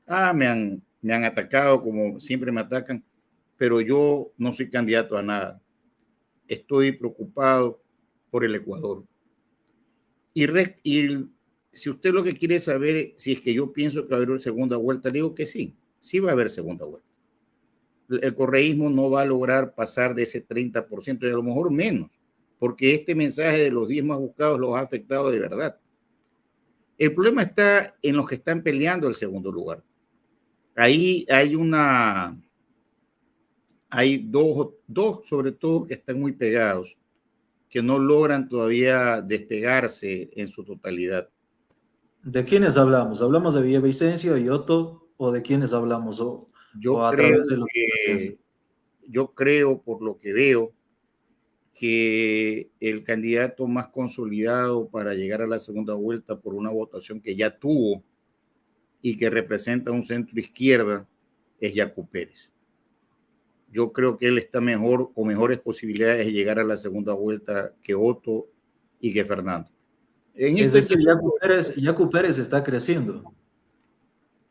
Me han atacado como siempre me atacan, pero yo no soy candidato a nada. Estoy preocupado por el Ecuador. Y si usted lo que quiere saber si es que yo pienso que va a haber segunda vuelta, le digo que sí va a haber segunda vuelta. El correísmo no va a lograr pasar de ese 30% y a lo mejor menos, porque este mensaje de los 10 más buscados los ha afectado de verdad. El problema está en los que están peleando el segundo lugar. Ahí hay dos sobre todo que están muy pegados, que no logran todavía despegarse en su totalidad.
¿De quiénes hablamos? ¿Hablamos de Villavicencio y Otto o de quiénes hablamos?
Yo
a
creo
través de lo que
yo creo por lo que veo que el candidato más consolidado para llegar a la segunda vuelta por una votación que ya tuvo y que representa un centro izquierda es Yacu Pérez. Yo creo que él está mejor, con mejores posibilidades de llegar a la segunda vuelta que Otto y que Fernando.
es decir, Yacu Pérez está creciendo.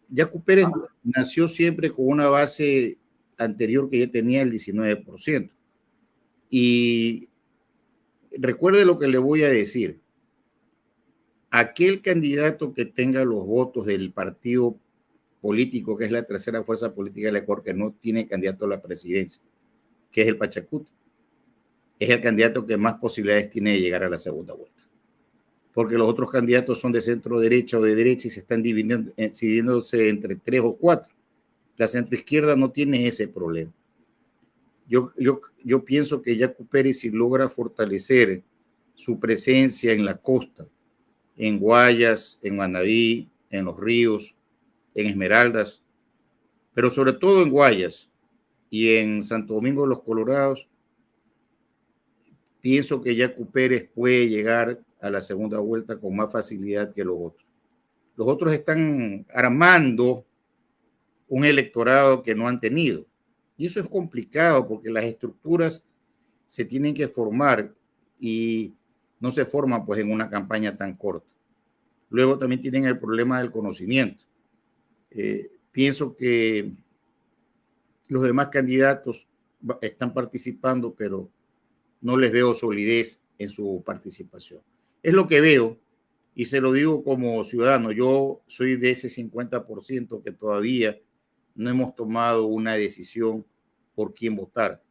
Yacu Pérez nació siempre con una base anterior que ya tenía el 19%. Y recuerde lo que le voy a decir. aquel candidato que tenga los votos del partido político, que es la tercera fuerza política del Ecuador, que no tiene candidato a la presidencia, que es el Pachacuti, es el candidato que más posibilidades tiene de llegar a la segunda vuelta. Porque los otros candidatos son de centro derecha o de derecha y se están dividiéndose entre 3 o 4. La centroizquierda no tiene ese problema. Yo pienso que Yacu Pérez, si logra fortalecer su presencia en la costa, en Guayas, en Manabí, en Los Ríos, en Esmeraldas, pero sobre todo en Guayas y en Santo Domingo de los Colorados, pienso que Yacu Pérez puede llegar a la segunda vuelta con más facilidad que los otros. Los otros están armando un electorado que no han tenido. Y eso es complicado porque las estructuras se tienen que formar y no se forman pues en una campaña tan corta. Luego también tienen el problema del conocimiento. Pienso que los demás candidatos están participando, pero no les veo solidez en su participación. Es lo que veo y se lo digo como ciudadano. Yo soy de ese 50% que todavía no hemos tomado una decisión por quién votar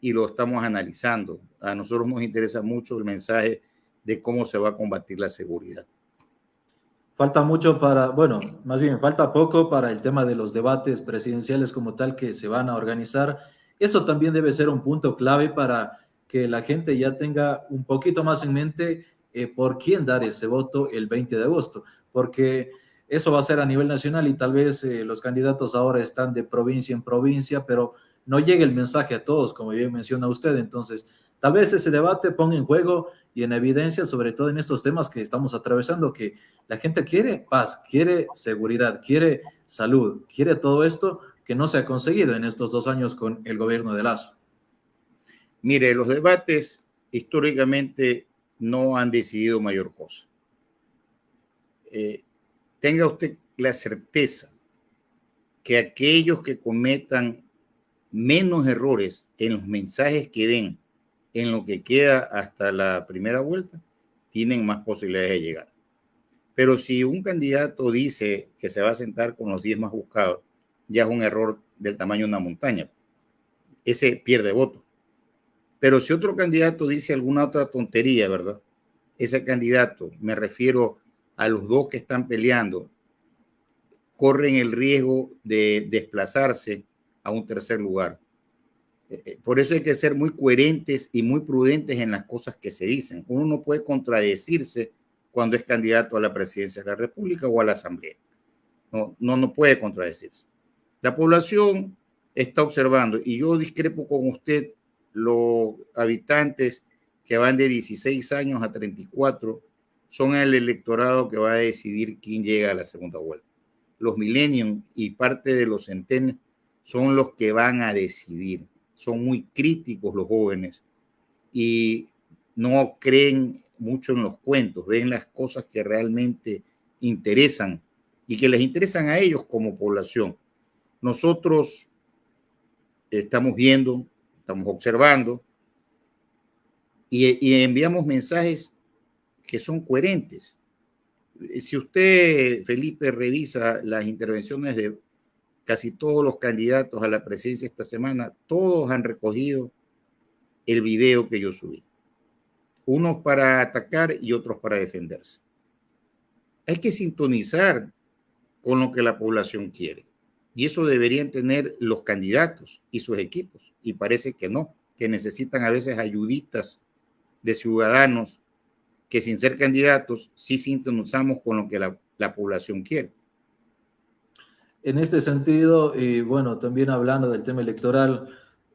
y lo estamos analizando. A nosotros nos interesa mucho el mensaje de cómo se va a combatir la seguridad.
Falta mucho para, bueno, más bien falta poco para el tema de los debates presidenciales como tal que se van a organizar. Eso también debe ser un punto clave para que la gente ya tenga un poquito más en mente por quién dar ese voto el 20 de agosto, porque eso va a ser a nivel nacional y tal vez los candidatos ahora están de provincia en provincia, pero no llega el mensaje a todos, como bien menciona usted. Entonces, tal vez ese debate ponga en juego y en evidencia, sobre todo en estos temas que estamos atravesando, que la gente quiere paz, quiere seguridad, quiere salud, quiere todo esto que no se ha conseguido en estos 2 años con el gobierno de Lasso.
Mire, los debates históricamente no han decidido mayor cosa. Tenga usted la certeza que aquellos que cometan menos errores en los mensajes que den en lo que queda hasta la primera vuelta, tienen más posibilidades de llegar. Pero si un candidato dice que se va a sentar con los 10 más buscados, ya es un error del tamaño de una montaña. Ese pierde voto. Pero si otro candidato dice alguna otra tontería, ¿verdad? Ese candidato, me refiero a los dos que están peleando, corren el riesgo de desplazarse a un tercer lugar. Por eso hay que ser muy coherentes y muy prudentes en las cosas que se dicen. Uno no puede contradecirse cuando es candidato a la presidencia de la República o a la Asamblea. No puede contradecirse. La población está observando y yo discrepo con usted. Los habitantes que van de 16 años a 34 son el electorado que va a decidir quién llega a la segunda vuelta. Los millennials y parte de los centennials son los que van a decidir. Son muy críticos los jóvenes y no creen mucho en los cuentos, ven las cosas que realmente interesan y que les interesan a ellos como población. Nosotros estamos viendo, estamos observando y enviamos mensajes que son coherentes. Si usted, Felipe, revisa las intervenciones de casi todos los candidatos a la presidencia esta semana, todos han recogido el video que yo subí. Unos para atacar y otros para defenderse. Hay que sintonizar con lo que la población quiere. Y eso deberían tener los candidatos y sus equipos. Y parece que no, que necesitan a veces ayuditas de ciudadanos que sin ser candidatos sí sintonizamos con lo que la población quiere.
En este sentido, bueno, también hablando del tema electoral,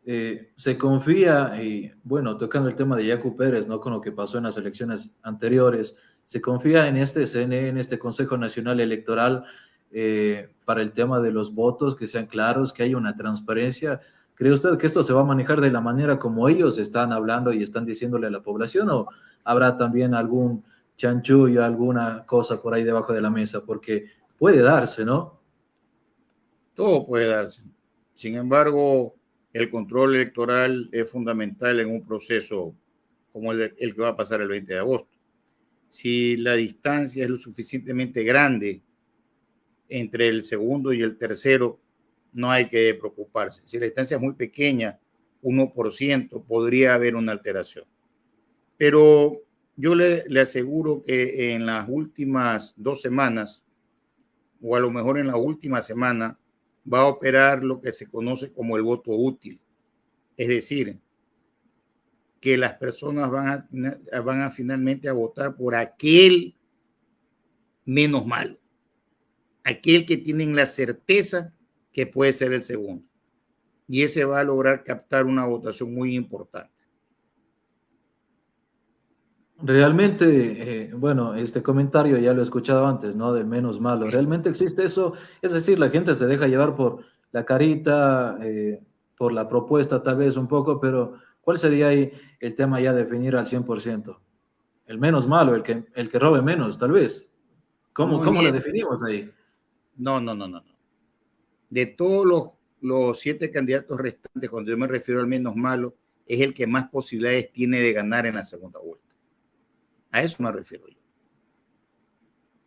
se confía, y bueno, tocando el tema de Yacu Pérez, ¿no? Con lo que pasó en las elecciones anteriores, se confía en este CNE, en este Consejo Nacional Electoral, para el tema de los votos, que sean claros, que haya una transparencia. ¿Cree usted que esto se va a manejar de la manera como ellos están hablando y están diciéndole a la población, o habrá también algún chanchullo, alguna cosa por ahí debajo de la mesa? Porque puede darse, ¿no?
Todo puede darse. Sin embargo, el control electoral es fundamental en un proceso como el que va a pasar el 20 de agosto. si la distancia es lo suficientemente grande entre el segundo y el tercero, no hay que preocuparse. Si la distancia es muy pequeña, 1%, podría haber una alteración. Pero yo le aseguro que en las últimas 2 semanas, o a lo mejor en la última semana, va a operar lo que se conoce como el voto útil. Es decir, que las personas van a finalmente a votar por aquel menos malo, aquel que tienen la certeza que puede ser el segundo. Y ese va a lograr captar una votación muy importante.
Realmente, bueno, este comentario ya lo he escuchado antes, ¿no? Del menos malo. ¿Realmente existe eso? Es decir, la gente se deja llevar por la carita, por la propuesta tal vez un poco, pero ¿cuál sería ahí el tema ya definir al 100%? El menos malo, el que robe menos, tal vez.
No,
¿Cómo le definimos ahí?
no. De todos los 7 candidatos restantes, cuando yo me refiero al menos malo, es el que más posibilidades tiene de ganar en la segunda vuelta. A eso me refiero yo.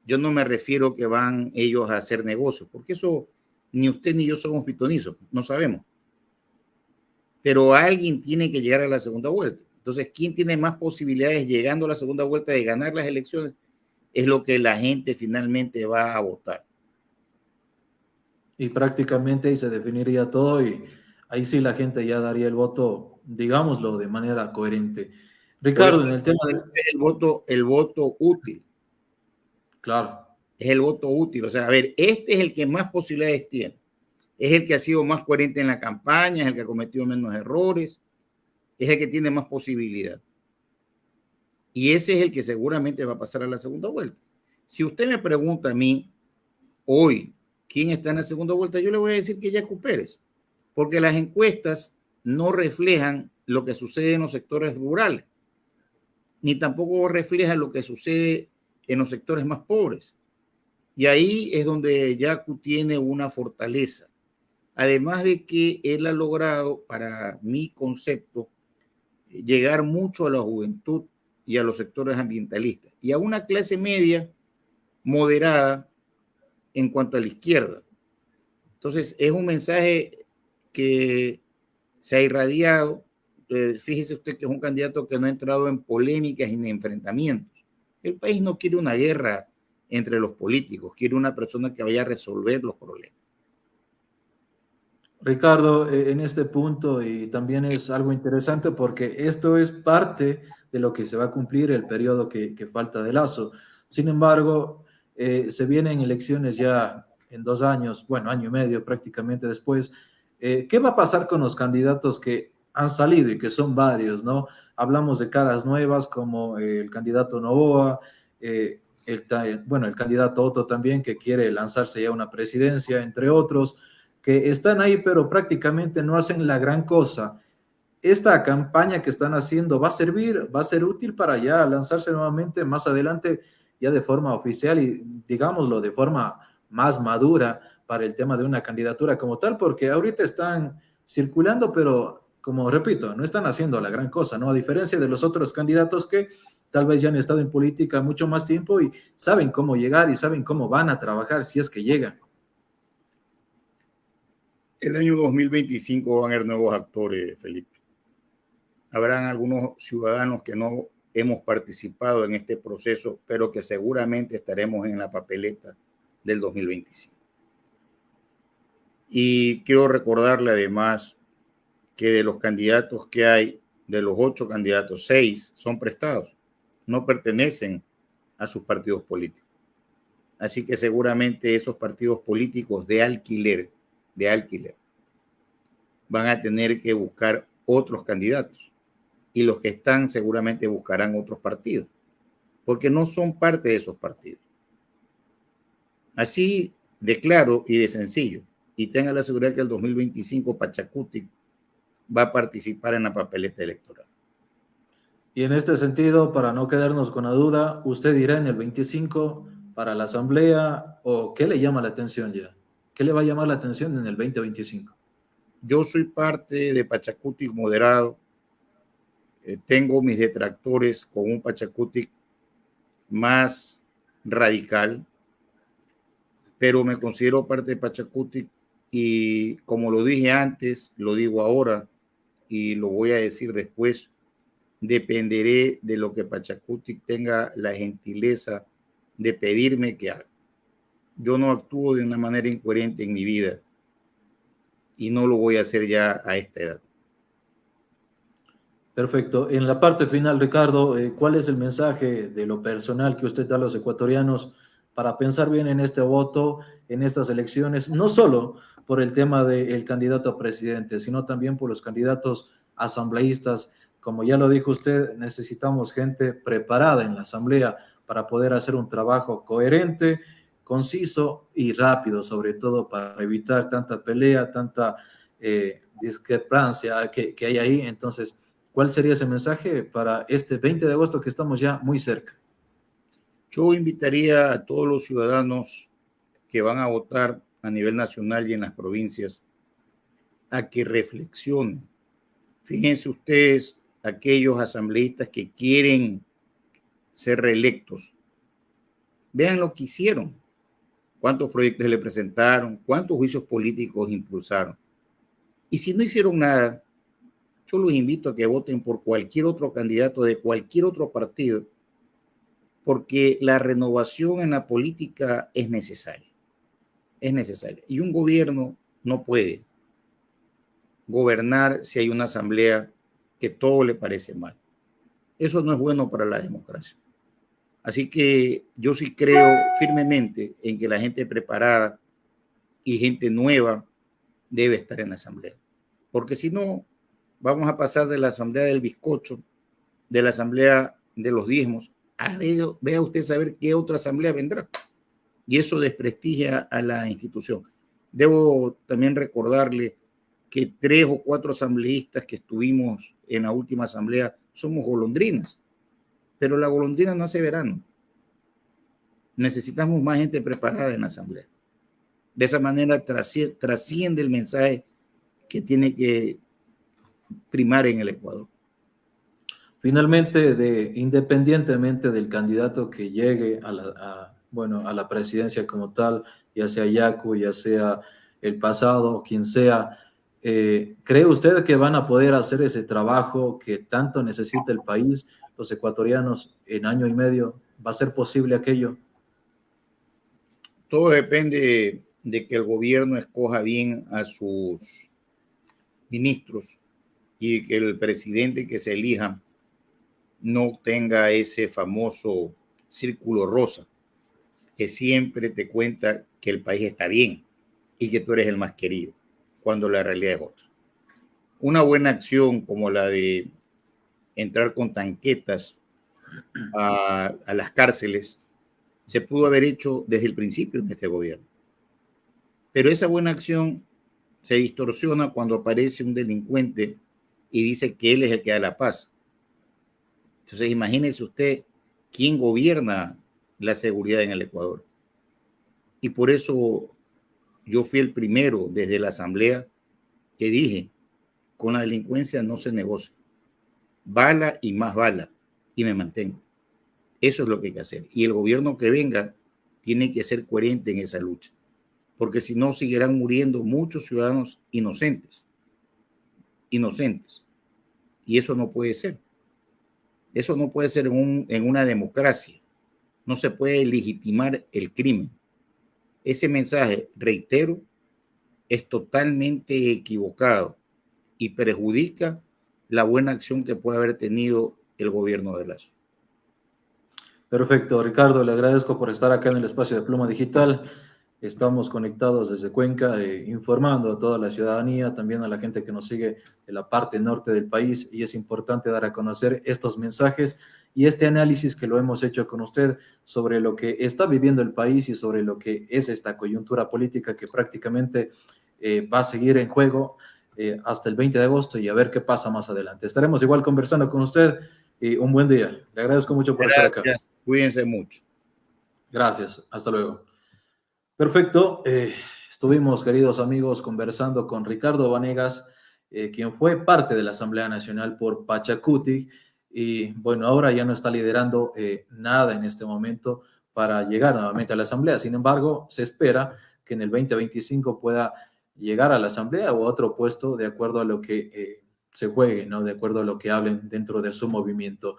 Yo no me refiero que van ellos a hacer negocios, porque eso ni usted ni yo somos pitonizos, no sabemos. Pero alguien tiene que llegar a la segunda vuelta. Entonces, ¿quién tiene más posibilidades llegando a la segunda vuelta de ganar las elecciones? Es lo que la gente finalmente va a votar.
Y prácticamente ahí se definiría todo y ahí sí la gente ya daría el voto, digámoslo, de manera coherente.
Por eso
Ricardo, en el tema de...
es el voto útil.
Claro.
Es el voto útil. O sea, a ver, este es el que más posibilidades tiene. Es el que ha sido más coherente en la campaña, es el que ha cometido menos errores, es el que tiene más posibilidad. Y ese es el que seguramente va a pasar a la segunda vuelta. Si usted me pregunta a mí hoy quién está en la segunda vuelta, yo le voy a decir que Yacu Pérez, porque las encuestas no reflejan lo que sucede en los sectores rurales, ni tampoco reflejan lo que sucede en los sectores más pobres. Y ahí es donde Yacu tiene una fortaleza. Además de que él ha logrado, para mi concepto, llegar mucho a la juventud y a los sectores ambientalistas y a una clase media moderada en cuanto a la izquierda. Entonces, es un mensaje que se ha irradiado. Fíjese usted que es un candidato que no ha entrado en polémicas ni en enfrentamientos. El país no quiere una guerra entre los políticos, quiere una persona que vaya a resolver los problemas.
Ricardo, en este punto, y también es algo interesante porque esto es parte de lo que se va a cumplir el periodo que falta de Lazo. Sin embargo, se vienen elecciones ya en 2 años, bueno, año y medio prácticamente después. ¿Qué va a pasar con los candidatos que han salido y que son varios, ¿no? Hablamos de caras nuevas como el candidato Novoa, bueno, el candidato Otto también que quiere lanzarse ya a una presidencia, entre otros que están ahí, pero prácticamente no hacen la gran cosa. Esta campaña que están haciendo va a servir, va a ser útil para ya lanzarse nuevamente más adelante, ya de forma oficial y digámoslo de forma más madura para el tema de una candidatura como tal, porque ahorita están circulando, pero como repito, no están haciendo la gran cosa, ¿no? A diferencia de los otros candidatos que tal vez ya han estado en política mucho más tiempo y saben cómo llegar y saben cómo van a trabajar si es que llegan.
El año 2025 van a haber nuevos actores, Felipe. Habrán algunos ciudadanos que no hemos participado en este proceso, pero que seguramente estaremos en la papeleta del 2025. Y quiero recordarle además que de los candidatos que hay, de los 8 candidatos, 6 son prestados, no pertenecen a sus partidos políticos. Así que seguramente esos partidos políticos de alquiler, van a tener que buscar otros candidatos. Y los que están seguramente buscarán otros partidos, porque no son parte de esos partidos. Así de claro y de sencillo. Y tenga la seguridad que el 2025 Pachacuti va a participar en la papeleta electoral.
Y en este sentido, para no quedarnos con la duda, ¿usted irá en el 25 para la asamblea o qué le llama la atención ya? ¿Qué le va a llamar la atención en el 2025?
Yo soy parte de Pachacuti moderado. Tengo mis detractores con un Pachacuti más radical, pero me considero parte de Pachacutic y como lo dije antes, lo digo ahora y lo voy a decir después, dependeré de lo que Pachacutic tenga la gentileza de pedirme que haga. Yo no actúo de una manera incoherente en mi vida y no lo voy a hacer ya a esta edad.
Perfecto. En la parte final, Ricardo, ¿cuál es el mensaje de lo personal que usted da a los ecuatorianos para pensar bien en este voto, en estas elecciones, no solo por el tema del candidato a presidente, sino también por los candidatos asambleístas? Como ya lo dijo usted, necesitamos gente preparada en la asamblea para poder hacer un trabajo coherente, conciso y rápido, sobre todo para evitar tanta pelea, tanta discrepancia que hay ahí. Entonces, ¿cuál sería ese mensaje para este 20 de agosto que estamos ya muy cerca?
Yo invitaría a todos los ciudadanos que van a votar a nivel nacional y en las provincias a que reflexionen. Fíjense ustedes, aquellos asambleístas que quieren ser reelectos, vean lo que hicieron, cuántos proyectos le presentaron, cuántos juicios políticos impulsaron. Y si no hicieron nada, yo los invito a que voten por cualquier otro candidato de cualquier otro partido, porque la renovación en la política es necesaria. Es necesaria. Y un gobierno no puede gobernar si hay una asamblea que todo le parece mal. Eso no es bueno para la democracia. Así que yo sí creo firmemente en que la gente preparada y gente nueva debe estar en la asamblea. Porque si no, vamos a pasar de la asamblea del bizcocho, de la asamblea de los diezmos, a vea usted saber qué otra asamblea vendrá. Y eso desprestigia a la institución. Debo también recordarle que 3 o 4 asambleístas que estuvimos en la última asamblea somos golondrinas, pero la golondrina no hace verano. Necesitamos más gente preparada en la asamblea. De esa manera trasciende el mensaje que tiene que primar en el Ecuador.
Finalmente, independientemente del candidato que llegue a la presidencia como tal, ya sea Yacu, ya sea el pasado, quien sea, ¿cree usted que van a poder hacer ese trabajo que tanto necesita el país, los ecuatorianos, en año y medio? ¿Va a ser posible aquello?
Todo depende de que el gobierno escoja bien a sus ministros y que el presidente que se elija no tenga ese famoso círculo rosa que siempre te cuenta que el país está bien y que tú eres el más querido, cuando la realidad es otra. Una buena acción como la de entrar con tanquetas a las cárceles se pudo haber hecho desde el principio en este gobierno. Pero esa buena acción se distorsiona cuando aparece un delincuente y dice que él es el que da la paz. Entonces, imagínese usted quién gobierna la seguridad en el Ecuador. Y por eso yo fui el primero desde la asamblea que dije, con la delincuencia no se negocia. Bala y más bala. Y me mantengo. Eso es lo que hay que hacer. Y el gobierno que venga tiene que ser coherente en esa lucha. Porque si no, seguirán muriendo muchos ciudadanos inocentes. Inocentes. Y eso no puede ser. Eso no puede ser en una democracia. No se puede legitimar el crimen. Ese mensaje, reitero, es totalmente equivocado y perjudica la buena acción que puede haber tenido el gobierno de Lazo.
Perfecto, Ricardo, le agradezco por estar acá en el espacio de Pluma Digital. Estamos conectados desde Cuenca, informando a toda la ciudadanía, también a la gente que nos sigue en la parte norte del país, y es importante dar a conocer estos mensajes y este análisis que lo hemos hecho con usted sobre lo que está viviendo el país y sobre lo que es esta coyuntura política que prácticamente va a seguir en juego hasta el 20 de agosto y a ver qué pasa más adelante. Estaremos igual conversando con usted y un buen día. Le agradezco mucho por estar acá.
Cuídense mucho.
Gracias, hasta luego. Perfecto, estuvimos, queridos amigos, conversando con Ricardo Vanegas, quien fue parte de la Asamblea Nacional por Pachacutic, y bueno, ahora ya no está liderando nada en este momento para llegar nuevamente a la Asamblea. Sin embargo, se espera que en el 2025 pueda llegar a la Asamblea o a otro puesto de acuerdo a lo que se juegue, ¿no? De acuerdo a lo que hablen dentro de su movimiento.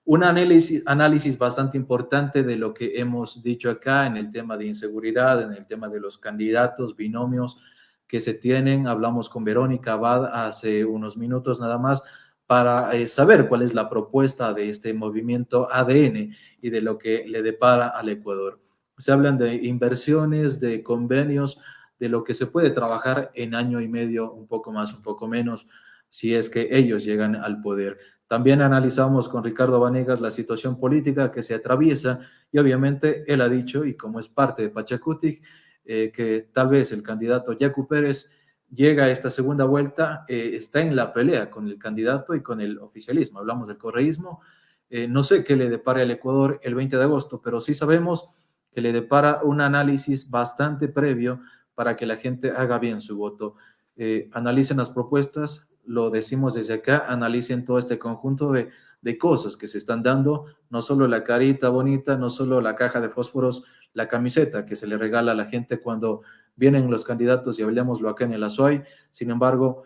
Un análisis bastante importante de lo que hemos dicho acá en el tema de inseguridad, en el tema de los candidatos, binomios que se tienen. Hablamos con Verónica Abad hace unos minutos nada más para saber cuál es la propuesta de este movimiento ADN y de lo que le depara al Ecuador. Se hablan de inversiones, de convenios, de lo que se puede trabajar en año y medio, un poco más, un poco menos, si es que ellos llegan al poder. También analizamos con Ricardo Vanegas la situación política que se atraviesa y obviamente él ha dicho, y como es parte de Pachacutic, que tal vez el candidato Yacu Pérez llega a esta segunda vuelta, está en la pelea con el candidato y con el oficialismo. Hablamos del correísmo. No sé qué le depara al Ecuador el 20 de agosto, pero sí sabemos que le depara un análisis bastante previo para que la gente haga bien su voto. Analicen las propuestas, lo decimos desde acá, analicen todo este conjunto de cosas que se están dando, no solo la carita bonita, no solo la caja de fósforos, la camiseta que se le regala a la gente cuando vienen los candidatos y hablemoslo acá en el Azuay. Sin embargo,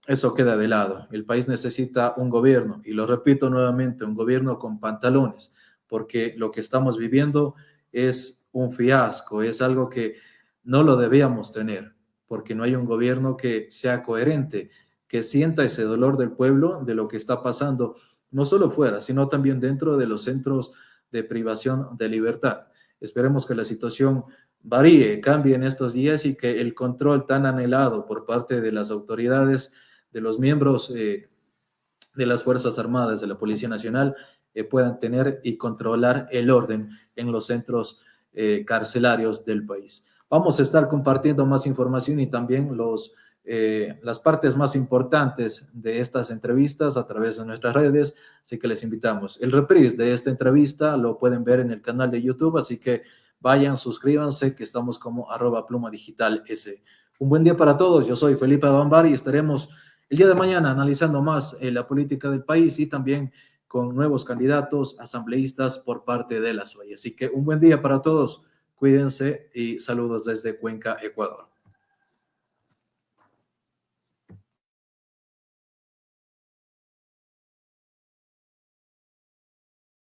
eso queda de lado. El país necesita un gobierno, y lo repito nuevamente, un gobierno con pantalones, porque lo que estamos viviendo es un fiasco, es algo que no lo debíamos tener, porque no hay un gobierno que sea coherente, que sienta ese dolor del pueblo de lo que está pasando, no solo fuera, sino también dentro de los centros de privación de libertad. Esperemos que la situación varíe, cambie en estos días y que el control tan anhelado por parte de las autoridades, de los miembros de las Fuerzas Armadas, de la Policía Nacional, puedan tener y controlar el orden en los centros carcelarios del país. Vamos a estar compartiendo más información y también las partes más importantes de estas entrevistas a través de nuestras redes, así que les invitamos. El reprise de esta entrevista lo pueden ver en el canal de YouTube, así que vayan, suscríbanse, que estamos como @plumadigital.es. Un buen día para todos, yo soy Felipe Bambar y estaremos el día de mañana analizando más la política del país y también con nuevos candidatos asambleístas por parte de la SUAY. Así que un buen día para todos, cuídense y saludos desde Cuenca, Ecuador.